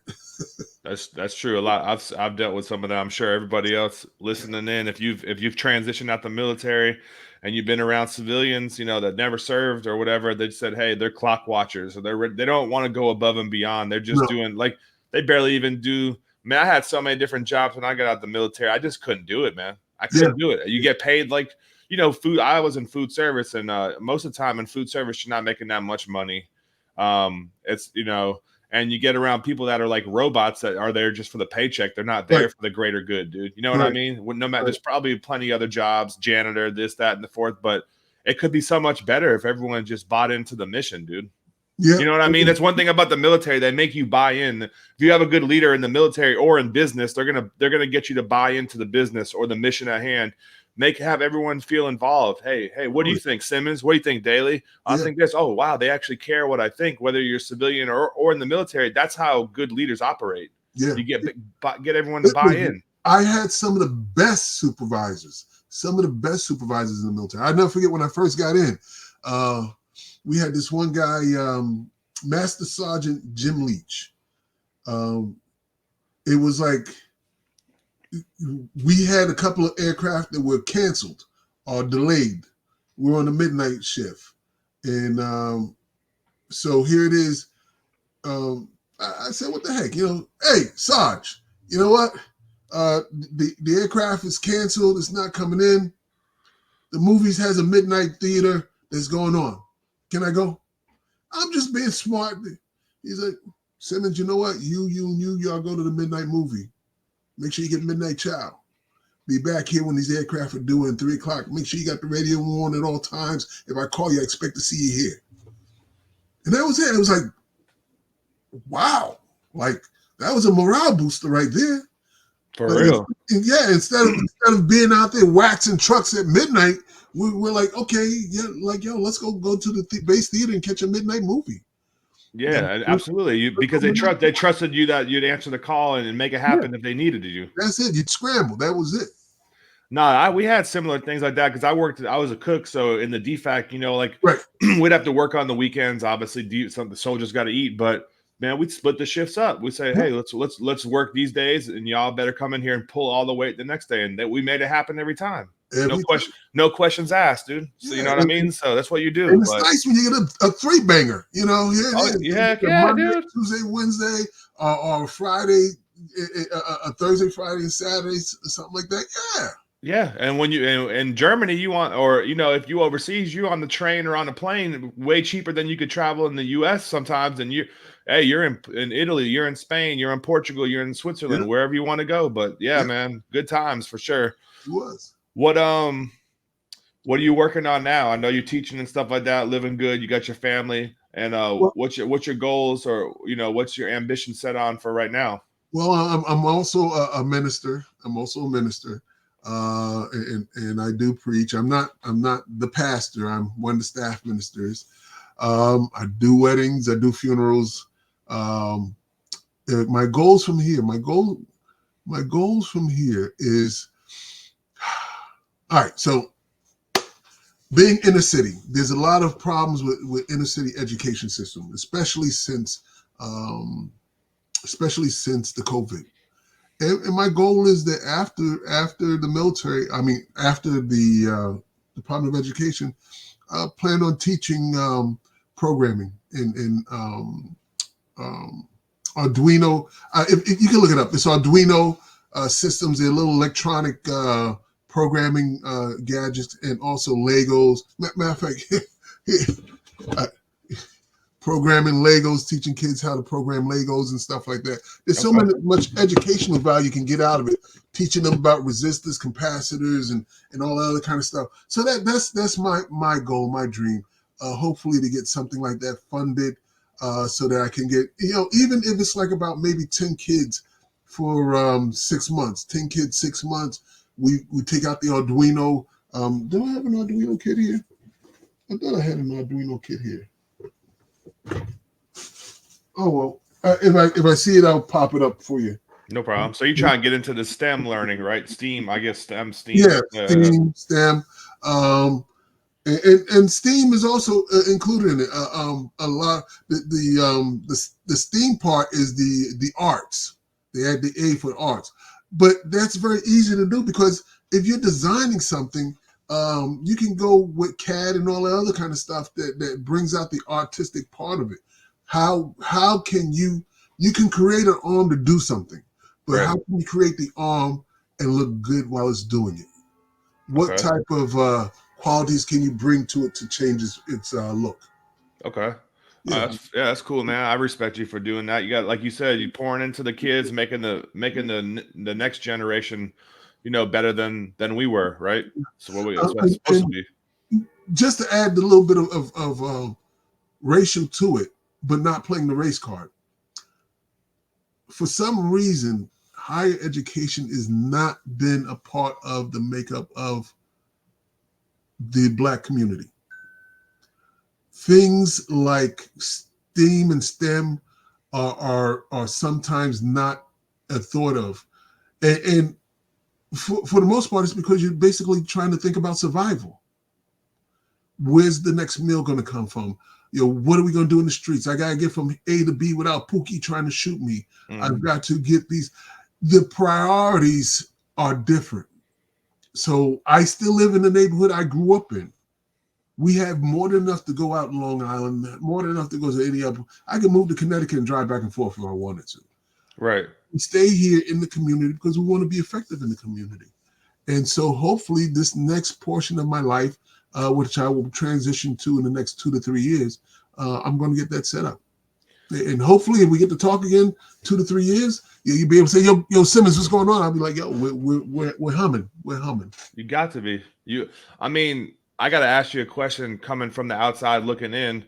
That's true. A lot. I've dealt with some of that. I'm sure everybody else listening in, if you've transitioned out the military and you've been around civilians, that never served or whatever, they said, hey, they're clock watchers, or they don't want to go above and beyond. They're just No. doing like they barely even do. Man, I had so many different jobs when I got out of the military. I just couldn't do it, man. I couldn't do it. You get paid like food. I was in food service, and most of the time in food service, you're not making that much money. It's and you get around people that are like robots that are there just for the paycheck. They're not there for the greater good, dude. You know what I mean? No matter, there's probably plenty of other jobs, janitor, this, that, and the fourth, but it could be so much better if everyone just bought into the mission, dude. Yeah. You know what I mean? That's one thing about the military. They make you buy in. If you have a good leader in the military or in business, they're gonna get you to buy into the business or the mission at hand. Have everyone feel involved. Hey, what do you think, Simmons? What do you think, Daly? I think this. Oh, wow, they actually care what I think, whether you're civilian or in the military. That's how good leaders operate. Yeah. You get everyone to buy in. I had some of the best supervisors in the military. I'll never forget when I first got in. We had this one guy, Master Sergeant Jim Leach. It was like we had a couple of aircraft that were canceled or delayed. We were on the midnight shift. And so here it is. I said, what the heck? Hey, Sarge, you know what? The aircraft is canceled. It's not coming in. The movies has a midnight theater that's going on. Can I go? I'm just being smart. He's like, Simmons, you know what? Y'all go to the midnight movie. Make sure you get midnight chow. Be back here when these aircraft are due at 3 o'clock. Make sure you got the radio on at all times. If I call you, I expect to see you here. And that was it. It was like, wow. Like, that was a morale booster right there. For real. Yeah, instead of being out there waxing trucks at midnight, we're like, okay, yeah, like, yo, let's go to the base theater and catch a midnight movie. Yeah, absolutely. Because they trusted you that you'd answer the call and make it happen if they needed you. That's it. You'd scramble. That was it. No, we had similar things like that because I was a cook. So in the DFAC, we'd have to work on the weekends. Obviously, the soldiers got to eat, but man, we'd split the shifts up. We say, hey, let's work these days, and y'all better come in here and pull all the weight the next day. And that we made it happen every time. No questions asked, dude. So you know what I mean? So that's what you do. And it's nice when you get a 3-banger, Here it is. Monday, dude. Tuesday, Wednesday, or Friday, a Thursday, Friday, and Saturday, something like that. Yeah. Yeah, and when you in Germany, if you overseas, you on the train or on a plane, way cheaper than you could travel in the U.S. sometimes. And you're in Italy, you're in Spain, you're in Portugal, you're in Switzerland, wherever you want to go. But man, good times for sure. It was. What are you working on now? I know you're teaching and stuff like that, living good. You got your family, and what's your goals, or what's your ambition set on for right now? Well, I'm also a minister. And I do preach. I'm not the pastor. I'm one of the staff ministers. I do weddings. I do funerals. My goals from here. My goals from here is, all right. So being inner city, there's a lot of problems with inner city education system, especially since the COVID. And my goal is that after the military, after the Department of Education, I plan on teaching programming in Arduino. If you can look it up, it's Arduino systems. They're little electronic programming gadgets, and also Legos. Matter of fact, programming Legos, teaching kids how to program Legos and stuff like that. There's so much educational value you can get out of it, teaching them about resistors, capacitors, and all that other kind of stuff. So that's my goal, my dream. Hopefully to get something like that funded, so that I can get, even if it's like about maybe 10 kids for 6 months. 10 kids, 6 months. We take out the Arduino. Do I have an Arduino kit here? I thought I had an Arduino kit here. Oh well, if I see it, I'll pop it up for you. No problem. So you try and get into the STEM learning, right? STEAM, I guess STEM, STEAM. Yeah, STEAM, STEM, and STEAM is also included in it. A lot the STEAM part is the arts. They add the A for arts, but that's very easy to do because if you're designing something, you can go with CAD and all that other kind of stuff that brings out the artistic part of it. How can you can create an arm to do something, but Right. how can you create the arm and look good while it's doing it? What Okay. type of qualities can you bring to it to change its look? Okay. Yeah. That's cool, man. I respect you for doing that. You got, like you said, you pouring into the kids, making the next generation, better than we were, right? So that's what it's supposed to And be. just to add a little bit of racial to it, but not playing the race card. For some reason, higher education has not been a part of the makeup of the Black community. Things like STEAM and STEM are sometimes not thought of, and for the most part, it's because you're basically trying to think about survival. Where's the next meal going to come from? What are we going to do in the streets? I got to get from A to B without Pookie trying to shoot me. I've got to get these. The priorities are different. So I still live in the neighborhood I grew up in. We have more than enough to go out in Long Island, more than enough to go to any other. I can move to Connecticut and drive back and forth if I wanted to. Right. We stay here in the community because we want to be effective in the community. And so hopefully this next portion of my life, which I will transition to in the next 2 to 3 years, I'm going to get that set up. And hopefully if we get to talk again 2 to 3 years, you'll be able to say, yo, Simmons, what's going on? I'll be like, yo, we're humming. We're humming. You got to be. I mean, I got to ask you a question coming from the outside looking in.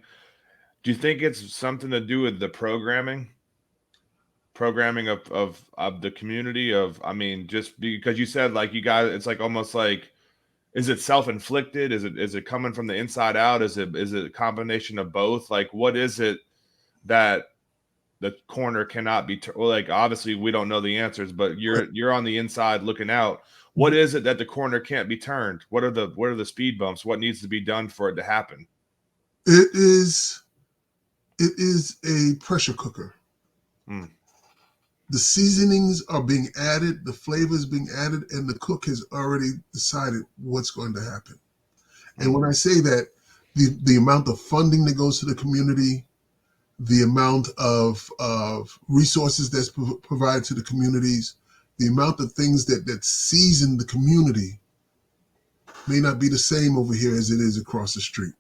Do you think it's something to do with the programming of the community I mean, just because you said like you guys, it's like almost like, is it self-inflicted? Is it coming from the inside out? Is it a combination of both? Like, what is it that the corner cannot be well, like obviously we don't know the answers, but you're on the inside looking out. What is it that the corner can't be turned? What are the speed bumps? What needs to be done for it to happen? It is a pressure cooker. Hmm. The seasonings are being added, the flavors being added, and the cook has already decided what's going to happen. And when I say that, the amount of funding that goes to the community, the amount of resources that's provided to the communities, the amount of things that season the community may not be the same over here as it is across the street.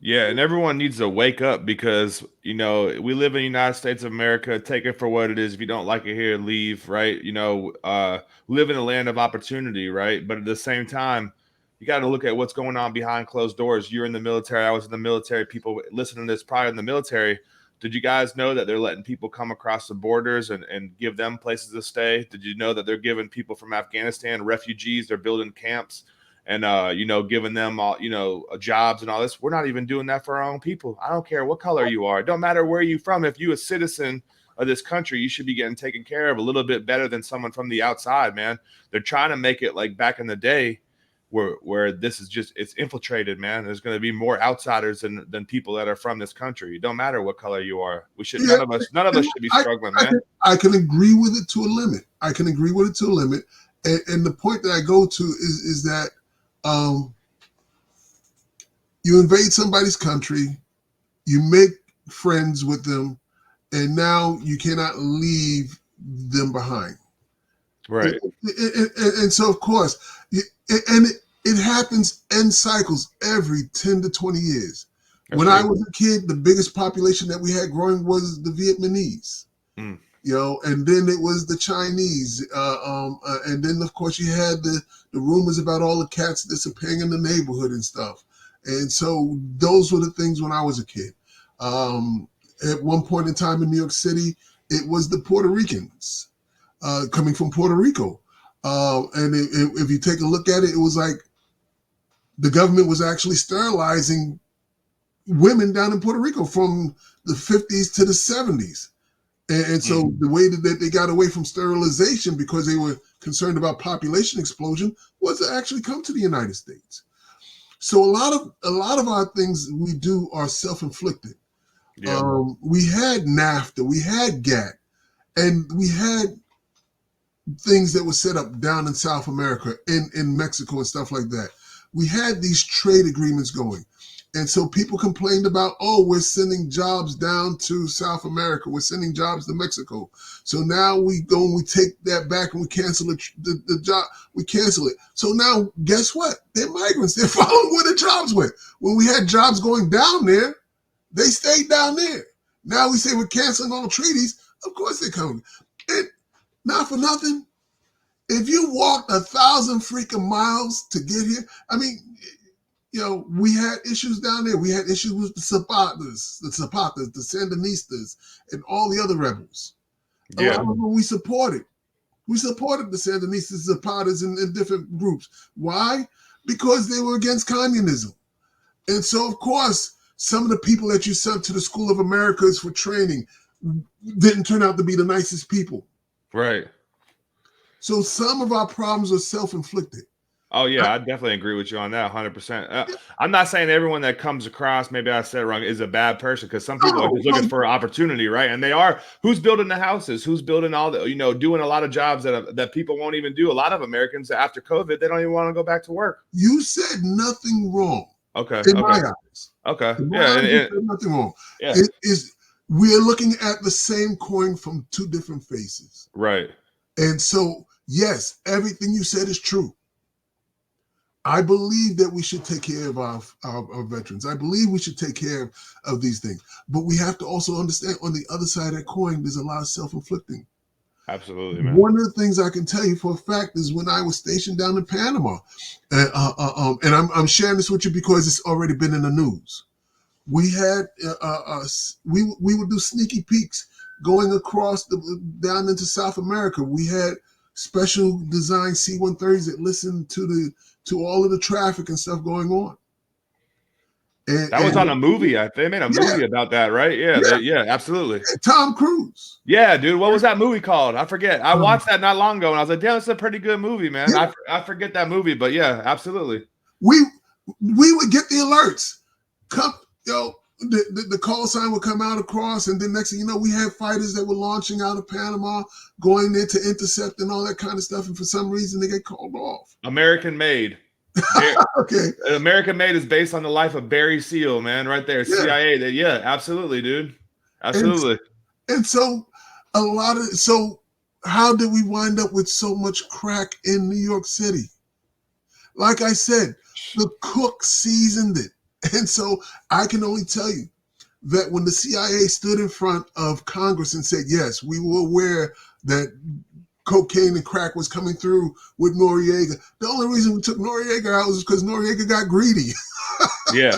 Yeah, and everyone needs to wake up because we live in the United States of America. Take it for what it is. If you don't like it here, leave. Right? Live in a land of opportunity. Right? But at the same time, you got to look at what's going on behind closed doors. You're in the military. I was in the military. People listening to this probably in the military. Did you guys know that they're letting people come across the borders and give them places to stay? Did you know that they're giving people from Afghanistan, refugees, they're building camps and giving them all, jobs and all this? We're not even doing that for our own people. I don't care what color you are. It don't matter where you're from. If you're a citizen of this country, you should be getting taken care of a little bit better than someone from the outside, man. They're trying to make it like back in the day where this is just, it's infiltrated, man. There's going to be more outsiders than people that are from this country. It don't matter what color you are. We should, none of us should be struggling, man. I can agree with it to a limit. And the point that I go to is that you invade somebody's country, you make friends with them, and now you cannot leave them behind. Right. And so, of course, it happens in cycles every 10 to 20 years. When I was a kid, the biggest population that we had growing was the Vietnamese. And then it was the Chinese. And then, of course, you had the rumors about all the cats disappearing in the neighborhood and stuff. And so those were the things when I was a kid. At one point in time in New York City, it was the Puerto Ricans. coming from Puerto Rico. If you take a look at it, it was like the government was actually sterilizing women down in Puerto Rico from the 50s to the 70s. And so the way that they got away from sterilization because they were concerned about population explosion was to actually come to the United States. So a lot of our things we do are self-inflicted. Yeah. We had NAFTA, we had GATT, and we had things that were set up down in South America, in Mexico and stuff like that. We had these trade agreements going. And so people complained about, oh, we're sending jobs down to South America. We're sending jobs to Mexico. So now we go and we take that back and we cancel the job. We cancel it. So now guess what? They're migrants. They're following where the jobs went. When we had jobs going down there, they stayed down there. Now we say we're canceling all treaties. Of course they're coming. And not for nothing. If you walked 1,000 freaking miles to get here, I mean, we had issues down there. We had issues with the Zapatas, the Sandinistas, and all the other rebels. A lot of them we supported. We supported the Sandinistas, Zapatas, and different groups. Why? Because they were against communism. And so, of course, some of the people that you sent to the School of Americas for training didn't turn out to be the nicest people. Right. So some of our problems are self-inflicted. Oh, yeah, I definitely agree with you on that 100%. I'm not saying everyone that comes across, maybe I said it wrong, is a bad person, because some people are just looking for opportunity, right? And they are. Who's building the houses? Who's building all the, doing a lot of jobs that people won't even do? A lot of Americans, after COVID, they don't even want to go back to work. You said nothing wrong. Okay. In my eyes. Okay. In my eyes, you said nothing wrong. Yeah. We are looking at the same coin from two different faces. Right. And so, yes, everything you said is true. I believe that we should take care of our veterans. I believe we should take care of these things. But we have to also understand on the other side of that coin, there's a lot of self-inflicting. Absolutely, man. One of the things I can tell you for a fact is when I was stationed down in Panama, and I'm sharing this with you because it's already been in the news. We had we would do sneaky peeks going across down into South America. We had special design C-130s that listened to all of the traffic and stuff going on. That was on a movie. They made a movie about that, right? Yeah, absolutely. Tom Cruise. Yeah, dude. What was that movie called? I forget. I watched that not long ago, and I was like, "Damn, it's a pretty good movie, man." Yeah. I forget that movie, but yeah, absolutely. We would get the alerts. Come, the call sign would come out across, and then next thing you know, we had fighters that were launching out of Panama, going there to intercept and all that kind of stuff, and for some reason they get called off. American Made. Okay. American Made is based on the life of Barry Seal, man, right there. Yeah. CIA. Yeah, absolutely, dude. Absolutely. And so how did we wind up with so much crack in New York City? Like I said, the cook seasoned it. And so I can only tell you that when the CIA stood in front of Congress and said, yes, we were aware that cocaine and crack was coming through with Noriega. The only reason we took Noriega out was because Noriega got greedy. Yeah.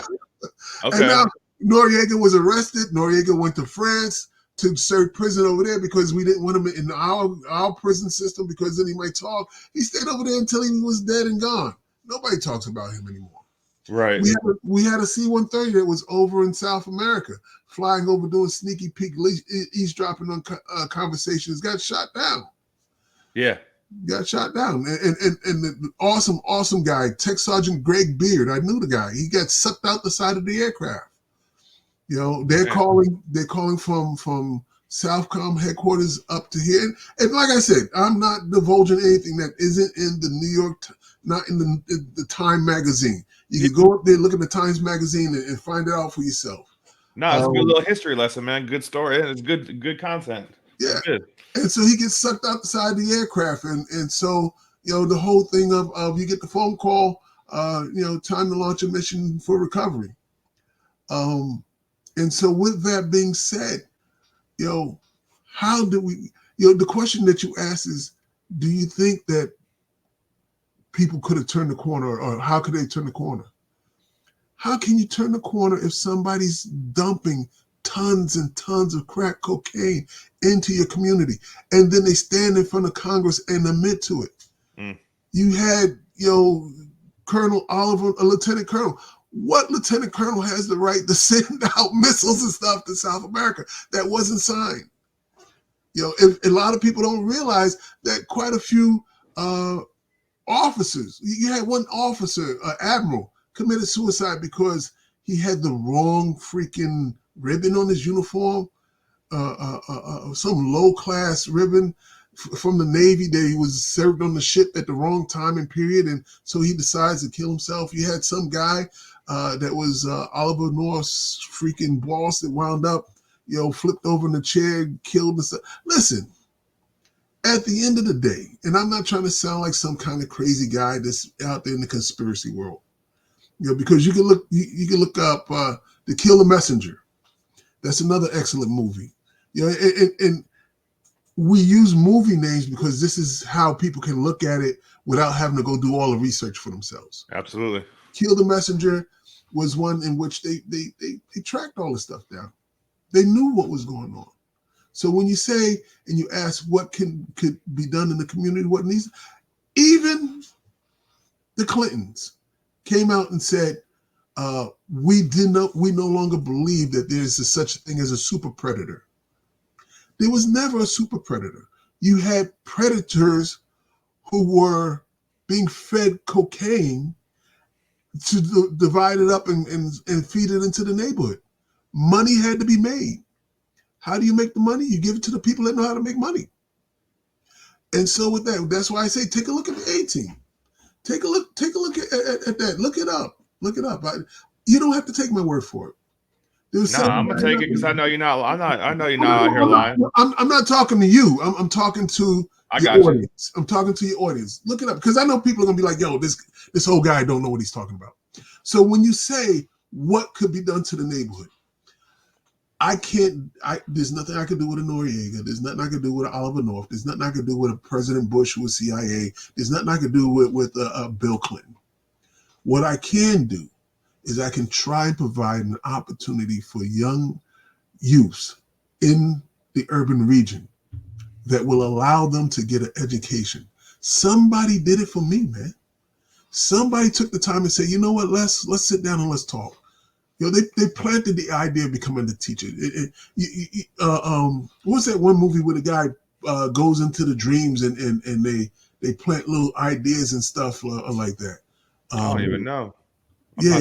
Okay. And now Noriega was arrested. Noriega went to France to serve prison over there because we didn't want him in our prison system because then he might talk. He stayed over there until he was dead and gone. Nobody talks about him anymore. Right. We had a C-130 that was over in South America, flying over doing sneaky peek eavesdropping on conversations, got shot down. Yeah. Got shot down. And the awesome guy, Tech Sergeant Greg Beard, I knew the guy. He got sucked out the side of the aircraft. They're calling from Southcom headquarters up to here. And like I said, I'm not divulging anything that isn't in the New York, not in the Time magazine. You can go up there, look at the Times magazine and find it out for yourself. No, it's a good little history lesson, man. Good story. It's good content. Yeah. Good. And so he gets sucked out the side of the aircraft. And so, the whole thing of you get the phone call, time to launch a mission for recovery. And so with that being said, how do we, the question that you asked is, do you think that people could have turned the corner or how could they turn the corner? How can you turn the corner if somebody's dumping tons and tons of crack cocaine into your community, and then they stand in front of Congress and admit to it. Mm. You had, Colonel Oliver, a lieutenant colonel. What lieutenant colonel has the right to send out missiles and stuff to South America? That wasn't signed. A lot of people don't realize that quite a few officers, you had one officer, admiral, committed suicide because he had the wrong freaking ribbon on his uniform, some low-class ribbon from the Navy that he was served on the ship at the wrong time and period, and so he decides to kill himself. You had some guy that was Oliver North's freaking boss that wound up, flipped over in the chair, killed and stuff. Listen, at the end of the day, and I'm not trying to sound like some kind of crazy guy that's out there in the conspiracy world, because you can look up To Kill the Messenger. That's another excellent movie. And we use movie names because this is how people can look at it without having to go do all the research for themselves. Absolutely. Kill the Messenger was one in which they tracked all this stuff down. They knew what was going on. So when you say and you ask what could be done in the community, what needs, even the Clintons came out and said, we no longer believe that there's such a thing as a super predator. There was never a super predator. You had predators who were being fed cocaine to divide it up and feed it into the neighborhood. Money had to be made. How do you make the money? You give it to the people that know how to make money. And so with that's why I say take a look at the A-Team. Take a look at that. Look it up. You don't have to take my word for it. I'm gonna take it because I know you're not. I know you're not out here lying. I'm not talking to you. I'm talking to your audience. I'm talking to your audience. Look it up because I know people are gonna be like, "Yo, this old guy don't know what he's talking about." So when you say what could be done to the neighborhood, there's nothing I can do with a Noriega. There's nothing I can do with an Oliver North. There's nothing I can do with a President Bush who was CIA. There's nothing I can do with Bill Clinton. What I can do is I can try and provide an opportunity for young youths in the urban region that will allow them to get an education. Somebody did it for me, man. Somebody took the time and said, you know what, let's sit down and let's talk. They planted the idea of becoming a teacher. What's that one movie where the guy goes into the dreams and they plant little ideas and stuff like that? I don't even know. Yeah.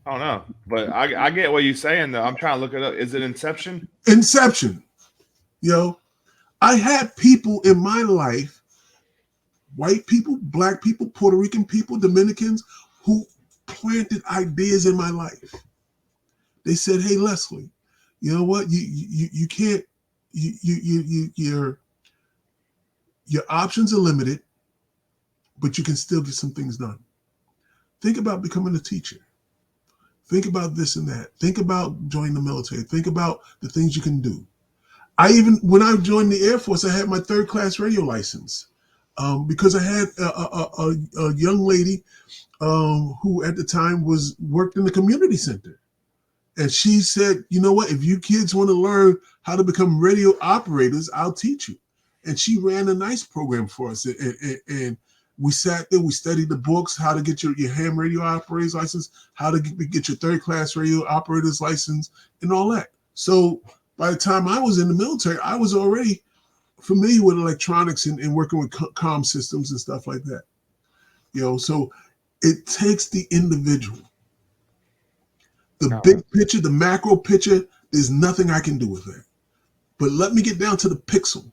I don't know, but I get what you're saying though. I'm trying to look it up. Is it Inception? Inception. I had people in my life, white people, black people, Puerto Rican people, Dominicans, who planted ideas in my life. They said, "Hey, Leslie, you know what? You can't. Your options are limited, but you can still get some things done. Think about becoming a teacher. Think about this and that. Think about joining the military. Think about the things you can do." When I joined the Air Force, I had my third-class radio license because I had a young lady who at the time worked in the community center. And she said, you know what, if you kids want to learn how to become radio operators, I'll teach you. And she ran a nice program for us. And we sat there, we studied the books, how to get your ham radio operator's license, how to get your third-class radio operator's license, and all that. So by the time I was in the military, I was already familiar with electronics and working with comm systems and stuff like that. So it takes the individual. The big picture, the macro picture, there's nothing I can do with that. But let me get down to the pixel.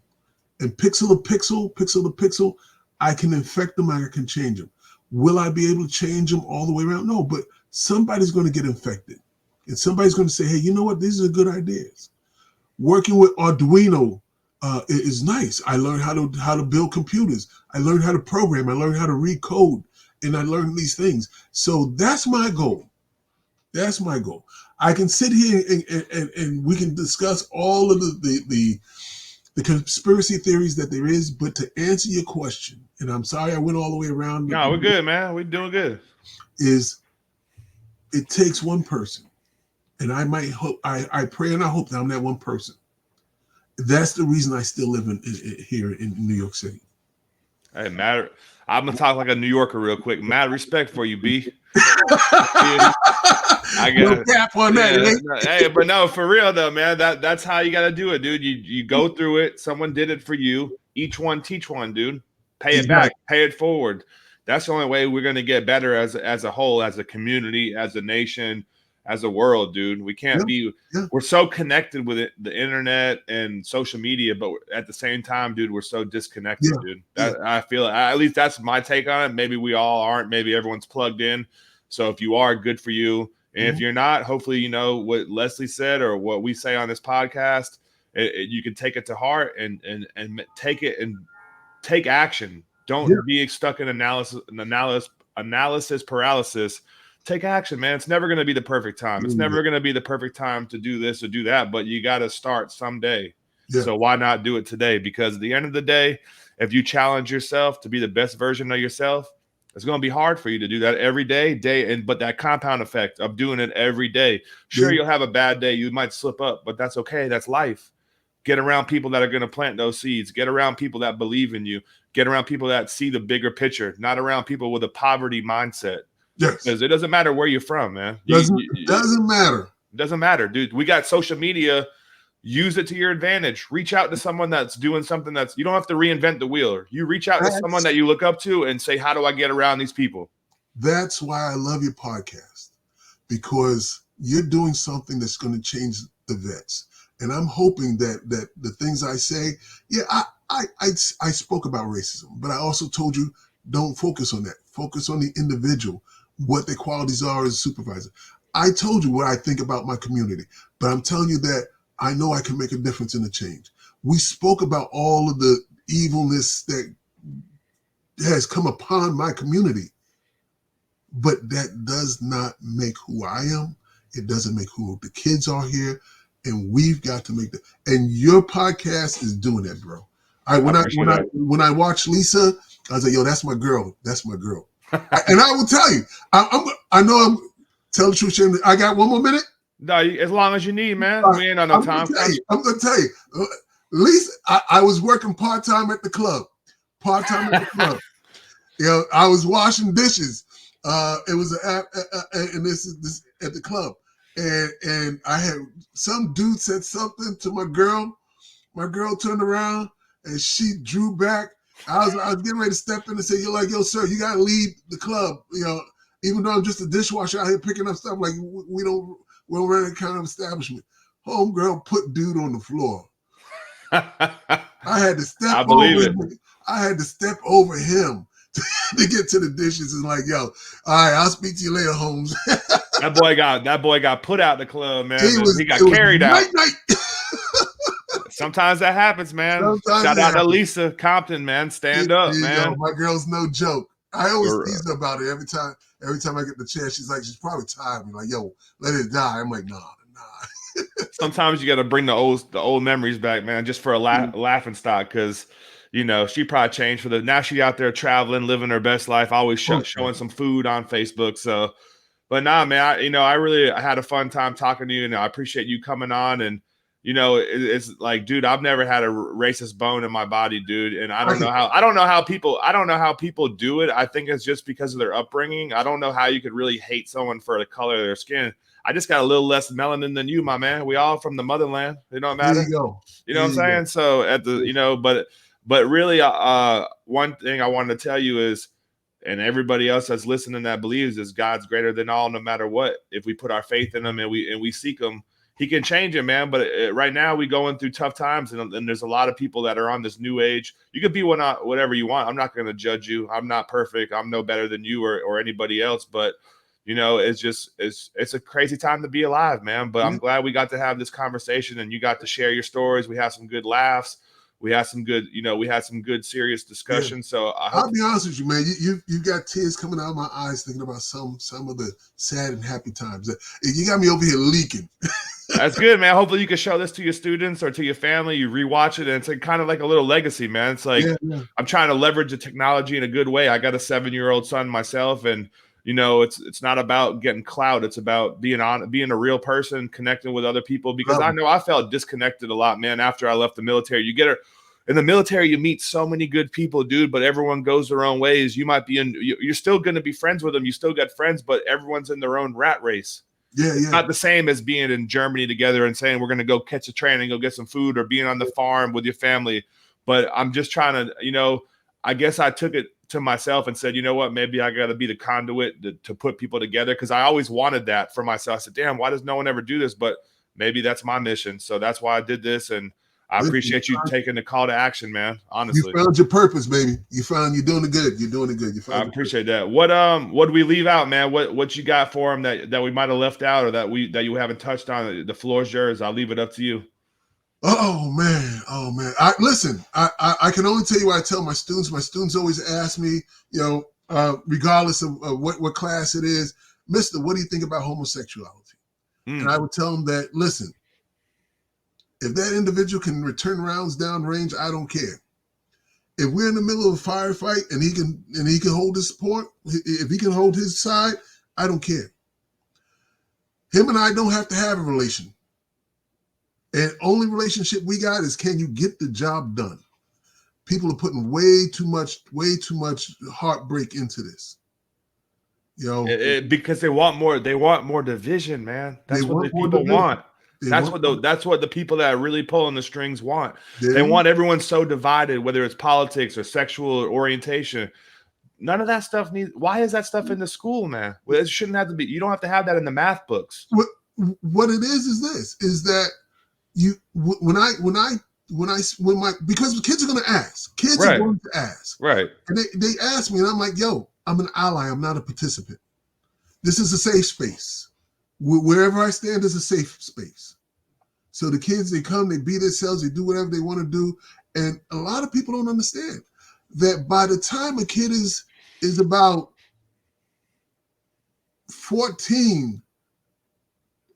And pixel to pixel, I can infect them, I can change them. Will I be able to change them all the way around? No, but somebody's going to get infected. And somebody's going to say, hey, you know what? These are good ideas. Working with Arduino is nice. I learned how to build computers. I learned how to program. I learned how to read code. And I learned these things. So that's my goal. That's my goal. I can sit here and we can discuss all of the conspiracy theories that there is, but to answer your question, and I'm sorry I went all the way around. No, we're good, man. We're doing good. Is It takes one person. And I might hope, I pray and I hope that I'm that one person. That's the reason I still live here in New York City. Hey, Matt, I'm gonna talk like a New Yorker real quick. Mad respect for you, B. I No got cap on that. yeah. Eh? No, hey, but no, for real though, man. That's how you got to do it, dude. You go through it. Someone did it for you. Each one teach one, dude. Pay it back. Exactly. Pay it forward. That's the only way we're gonna get better as a whole, as a community, as a nation, as a world, dude. We Yeah, can't be. yeah, We're so connected with the internet and social media, but at the same time, dude, we're so disconnected, yeah, dude. yeah, I feel at least that's my take on it. Maybe we all aren't. Maybe everyone's plugged in. So if you are, good for you. And if mhm, you're not, hopefully you know what Leslie said or what we say on this podcast. You can take it to heart and take it and take action. yeah, Don't be stuck in analysis paralysis. Take action, man. It's never going to be the perfect time. It's yeah, never going to be the perfect time to do this or do that, but you got to start someday. yeah, So why not do it today? Because at the end of the day, if you challenge yourself to be the best version of yourself, it's going to be hard for you to do that every day, but that compound effect of doing it every day. Sure, yeah, you'll have a bad day. You might slip up, but that's okay. That's life. Get around people that are going to plant those seeds. Get around people that believe in you. Get around people that see the bigger picture, not around people with a poverty mindset. yes. Because it doesn't matter where you're from, man. Doesn't matter. It doesn't matter, dude. We got social media. Use it to your advantage. Reach out to someone that's doing something that's, you don't have to reinvent the wheel. You reach out to someone That's that you look up to and say, how do I get around these people? that's why I love your podcast, because you're doing something that's going to change the vets. And I'm hoping that the things I say, yeah, I spoke about racism, but I also told you don't focus on that. Focus on the individual, what their qualities are as a supervisor. I told you what I think about my community, but I'm telling you that I know I can make a difference in the change. We spoke about all of the evilness that has come upon my community, but that does not make who I am. It doesn't make who the kids are here. And we've got to make that. And your podcast is doing that, bro. I I when I appreciate when I that. when I watched Lisa, I was like, yo, that's my girl. That's my girl. And I will tell you, I know I'm telling the truth, Shane. I got one more minute. No, as long as you need, man. We ain't on no I'm gonna time tell crunch. you. I'm gonna tell you. Lisa, I was working part-time at the club. Part-time at the club. You know, I was washing dishes. It was and this is this at the club, and I had some dude said something to my girl. My girl turned around and she drew back. I was getting ready to step in and say, "You're like, yo, sir, you gotta leave the club." You know, even though I'm just a dishwasher out here picking up stuff, like we don't run that kind of establishment. Homegirl put dude on the floor. I had to step I believe over it. him. I had to step over him to get to the dishes. And like, yo, all right, I'll speak to you later, Holmes. That boy got put out the club, man. He It got was carried out. night. Sometimes that happens, man. Sometimes Shout it out to happens. Lisa Compton, man. Stand up, Yo, man. my girl's no joke. I always For tease her about it every time. Every time I get the chance, she's like, she's probably tired of me. Like, yo, let it die. I'm like, nah. Sometimes you got to bring the old memories back, man, just for a laughing stock. Because she probably changed for the now. She out there traveling, living her best life, always showing some food on Facebook. So, but nah, man, I had a fun time talking to you, and I appreciate you coming on. And it's like, dude, I've never had a racist bone in my body, dude, and I don't know how people do it. I think it's just because of their upbringing. I don't know how you could really hate someone for the color of their skin. I just got a little less melanin than you, my man. We all from the motherland. It don't There matter. you go. You know what I'm saying? So but really, one thing I wanted to tell you is, and everybody else that's listening that believes is God's greater than all, no matter what. If we put our faith in Him and we seek Him, He can change it, man. But right now we going through tough times, and there's a lot of people that are on this new age. You could be whatever you want. I'm not going to judge you. I'm not perfect. I'm no better than you or anybody else. But it's a crazy time to be alive, man. But I'm glad we got to have this conversation, and you got to share your stories. We had some good laughs. We had some good serious discussion. Yeah. So I'll be honest with you, man. You got tears coming out of my eyes thinking about some of the sad and happy times. You got me over here leaking. That's good, man. Hopefully you can show this to your students or to your family. You rewatch it, and it's kind of like a little legacy, man. It's like I'm trying to leverage the technology in a good way. I got a 7-year-old son myself, and You know, it's not about getting clout. It's about being a real person, connecting with other people. Because I know I felt disconnected a lot, man, after I left the military. In the military, you meet so many good people, dude, but everyone goes their own ways. You might be you're still going to be friends with them. You still got friends, but everyone's in their own rat race. Yeah, It's yeah. not the same as being in Germany together and saying we're going to go catch a train and go get some food, or being on the farm with your family. But I'm just trying to, I guess I took it to myself and said, you know what, maybe I got to be the conduit to put people together, because I always wanted that for myself. I said, damn, why does no one ever do this? But maybe that's my mission. So that's why I did this. And I appreciate you taking the call to action, man. You Honestly, found your purpose, baby. You're doing it good. You're doing it good. You I found your purpose. appreciate that. What do we leave out, man? What you got for them that we might have left out, or that you haven't touched on? The floor is yours. I'll leave it up to you. Oh man. I can only tell you what I tell my students. My students always ask me, regardless of what class it is, Mister, what do you think about homosexuality? And I would tell them that, listen, if that individual can return rounds downrange, I don't care. If we're in the middle of a firefight and he can hold his support, if he can hold his side, I don't care. Him and I don't have to have a relation. And only relationship we got is, can you get the job done? People are putting way too much heartbreak into this. Because they want more division, man. That's what the people want. That's what the people that are really pulling the strings want. They want everyone so divided, whether it's politics or sexual orientation. None of that stuff why is that stuff in the school, man? Well, it shouldn't have to be. You don't have to have that in the math books. What it is that because kids are going to ask. Kids are going to ask. Right. And they ask me, and I'm like, yo, I'm an ally. I'm not a participant. This is a safe space. Wherever I stand is a safe space. So the kids, they come, they be themselves, they do whatever they want to do. And a lot of people don't understand that by the time a kid is about 14,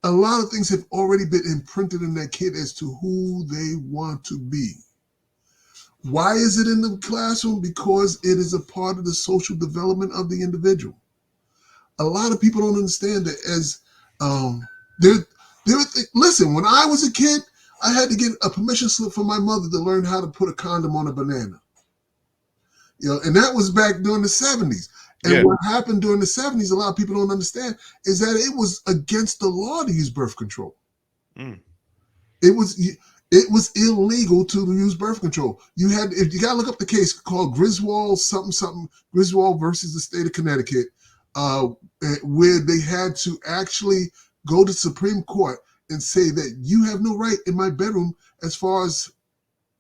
a lot of things have already been imprinted in that kid as to who they want to be. Why is it in the classroom? Because it is a part of the social development of the individual. A lot of people don't understand that as listen, when I was a kid, I had to get a permission slip from my mother to learn how to put a condom on a banana. And that was back during the 70s. And what happened during the 70s, a lot of people don't understand, is that it was against the law to use birth control. It was illegal to use birth control. You got to look up the case called Griswold Griswold versus the state of Connecticut, where they had to actually go to Supreme Court and say that you have no right in my bedroom as far as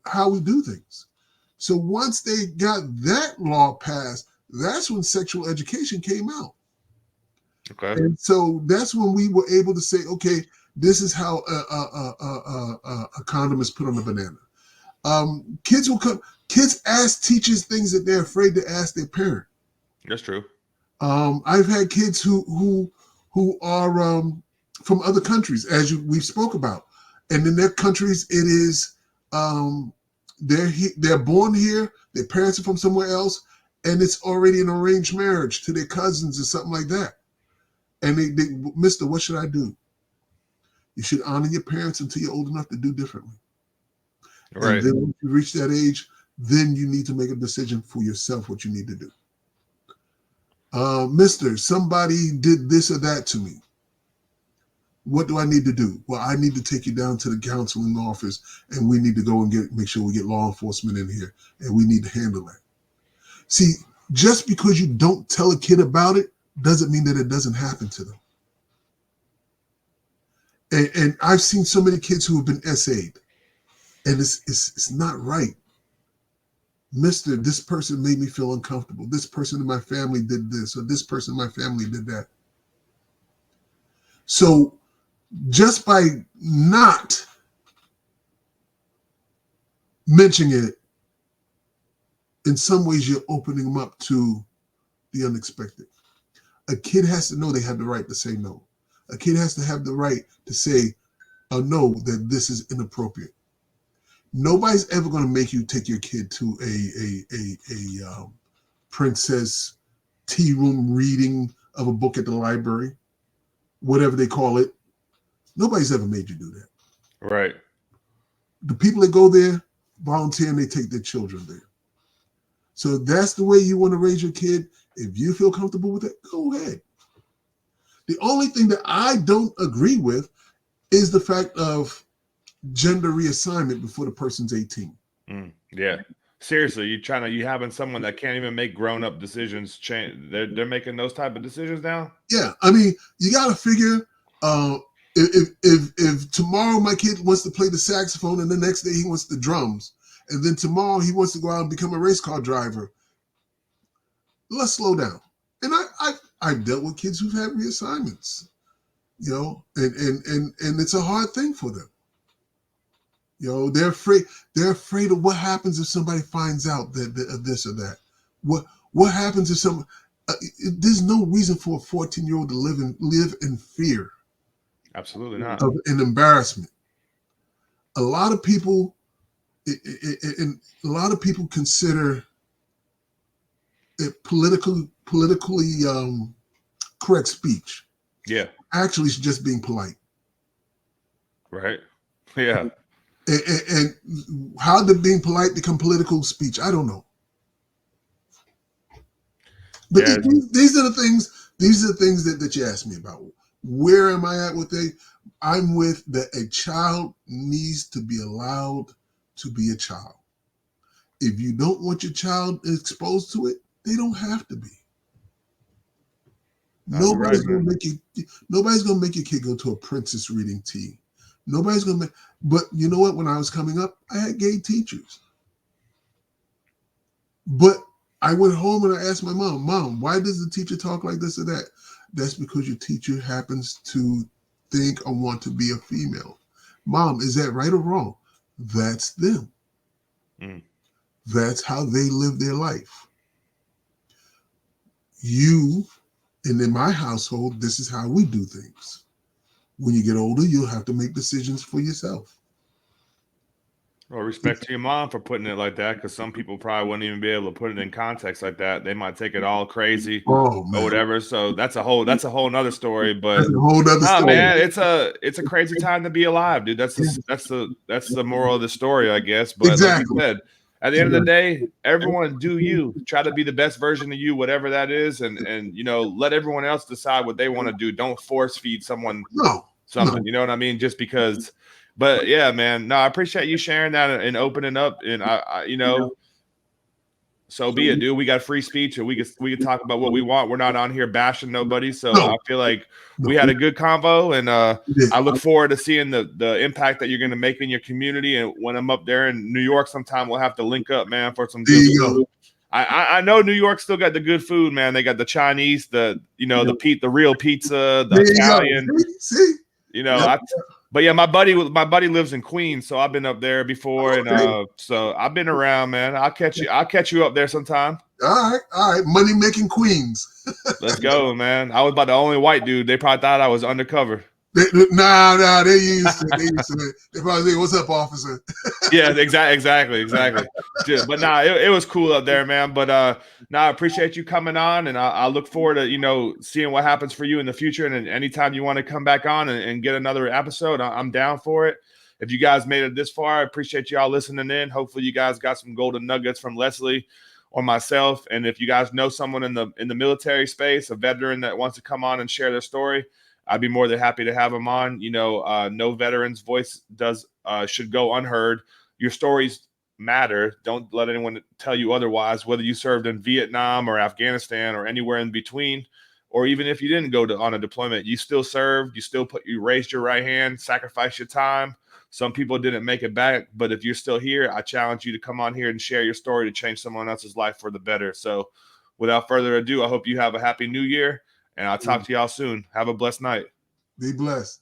how we do things. So once they got that law passed, that's when sexual education came out. Okay. And so that's when we were able to say, okay, this is how a condom is put on a banana. Kids ask teachers things that they're afraid to ask their parent. That's true. I've had kids who are from other countries, as we've spoke about, and in their countries, it is they're born here, their parents are from somewhere else, and it's already an arranged marriage to their cousins or something like that. And they Mister, what should I do? You should honor your parents until you're old enough to do differently. Right. And then when you reach that age, then you need to make a decision for yourself what you need to do. Mister, somebody did this or that to me. What do I need to do? Well, I need to take you down to the counseling office, and we need to go and make sure we get law enforcement in here, and we need to handle that. See, just because you don't tell a kid about it doesn't mean that it doesn't happen to them. And I've seen so many kids who have been SA'd, and it's not right. Mister, this person made me feel uncomfortable. This person in my family did this, or this person in my family did that. So just by not mentioning it, in some ways you're opening them up to the unexpected. A kid has to know they have the right to say no. A kid has to have the right to say no, that this is inappropriate. Nobody's ever going to make you take your kid to a princess tea room reading of a book at the library, whatever they call it. Nobody's ever made you do that. Right. The people that go there volunteer and they take their children there. So that's the way you want to raise your kid. If you feel comfortable with it, go ahead. The only thing that I don't agree with is the fact of gender reassignment before the person's 18. Yeah. Seriously, you having someone that can't even make grown-up decisions change. They're making those type of decisions now? Yeah. I mean, you got to figure if tomorrow my kid wants to play the saxophone and the next day he wants the drums, and then tomorrow he wants to go out and become a race car driver, let's slow down. And I've dealt with kids who've had reassignments, and it's a hard thing for them. They're afraid of what happens if somebody finds out that this or that. What happens if some? There's no reason for a 14-year-old to live in fear. Absolutely not. Of an embarrassment. A lot of people, consider it politically correct speech. Yeah. Actually, it's just being polite. Right. Yeah. And how did being polite become political speech? I don't know. But yeah. These are the things. These are the things that you asked me about. Where am I at with I'm with that a child needs to be allowed to be a child. If you don't want your child exposed to it, they don't have to be. Nobody's gonna make your kid go to a Princess reading tea. Nobody's gonna make. But you know what? When I was coming up, I had gay teachers. But I went home and I asked my mom, why does the teacher talk like this or that? That's because your teacher happens to think or want to be a female. Mom, is that right or wrong? That's them. That's how they live their life. And in my household, this is how we do things. When you get older, you'll have to make decisions for yourself. Well, respect to your mom for putting it like that, because some people probably wouldn't even be able to put it in context like that. They might take it all crazy or whatever. So that's a whole nother story. But that's a whole other story. Man, it's a crazy time to be alive, dude. That's the moral of the story, I guess. But Like you said, at the end of the day, everyone do you. Try to be the best version of you, whatever that is, and let everyone else decide what they want to do. Don't force feed someone something. You know what I mean? Just because. But yeah, man, no, I appreciate you sharing that and opening up. And I so be it, dude. We got free speech, and we could talk about what we want. We're not on here bashing nobody. So I feel like we had a good convo, and I look forward to seeing the impact that you're going to make in your community. And when I'm up there in New York, sometime we'll have to link up, man, for some good food. I know New York still got the good food, man. They got the Chinese, the real pizza, the Italian. See? But yeah, my buddy lives in Queens, so I've been up there before, and so I've been around, man. I'll catch you up there sometime. All right. Money making Queens. Let's go, man. I was about the only white dude. They probably thought I was undercover. Nah, they used to. They probably say, "What's up, officer?" Yeah, exactly. But it was cool up there, man. But I appreciate you coming on, and I look forward to seeing what happens for you in the future. And anytime you want to come back on and get another episode, I'm down for it. If you guys made it this far, I appreciate y'all listening in. Hopefully, you guys got some golden nuggets from Leslie or myself. And if you guys know someone in the military space, a veteran that wants to come on and share their story, I'd be more than happy to have them on. No veteran's voice should go unheard. Your stories matter. Don't let anyone tell you otherwise, whether you served in Vietnam or Afghanistan or anywhere in between, or even if you didn't go on a deployment, you still served. You raised your right hand, sacrificed your time. Some people didn't make it back, but if you're still here, I challenge you to come on here and share your story to change someone else's life for the better. So without further ado, I hope you have a happy new year. And I'll talk to y'all soon. Have a blessed night. Be blessed.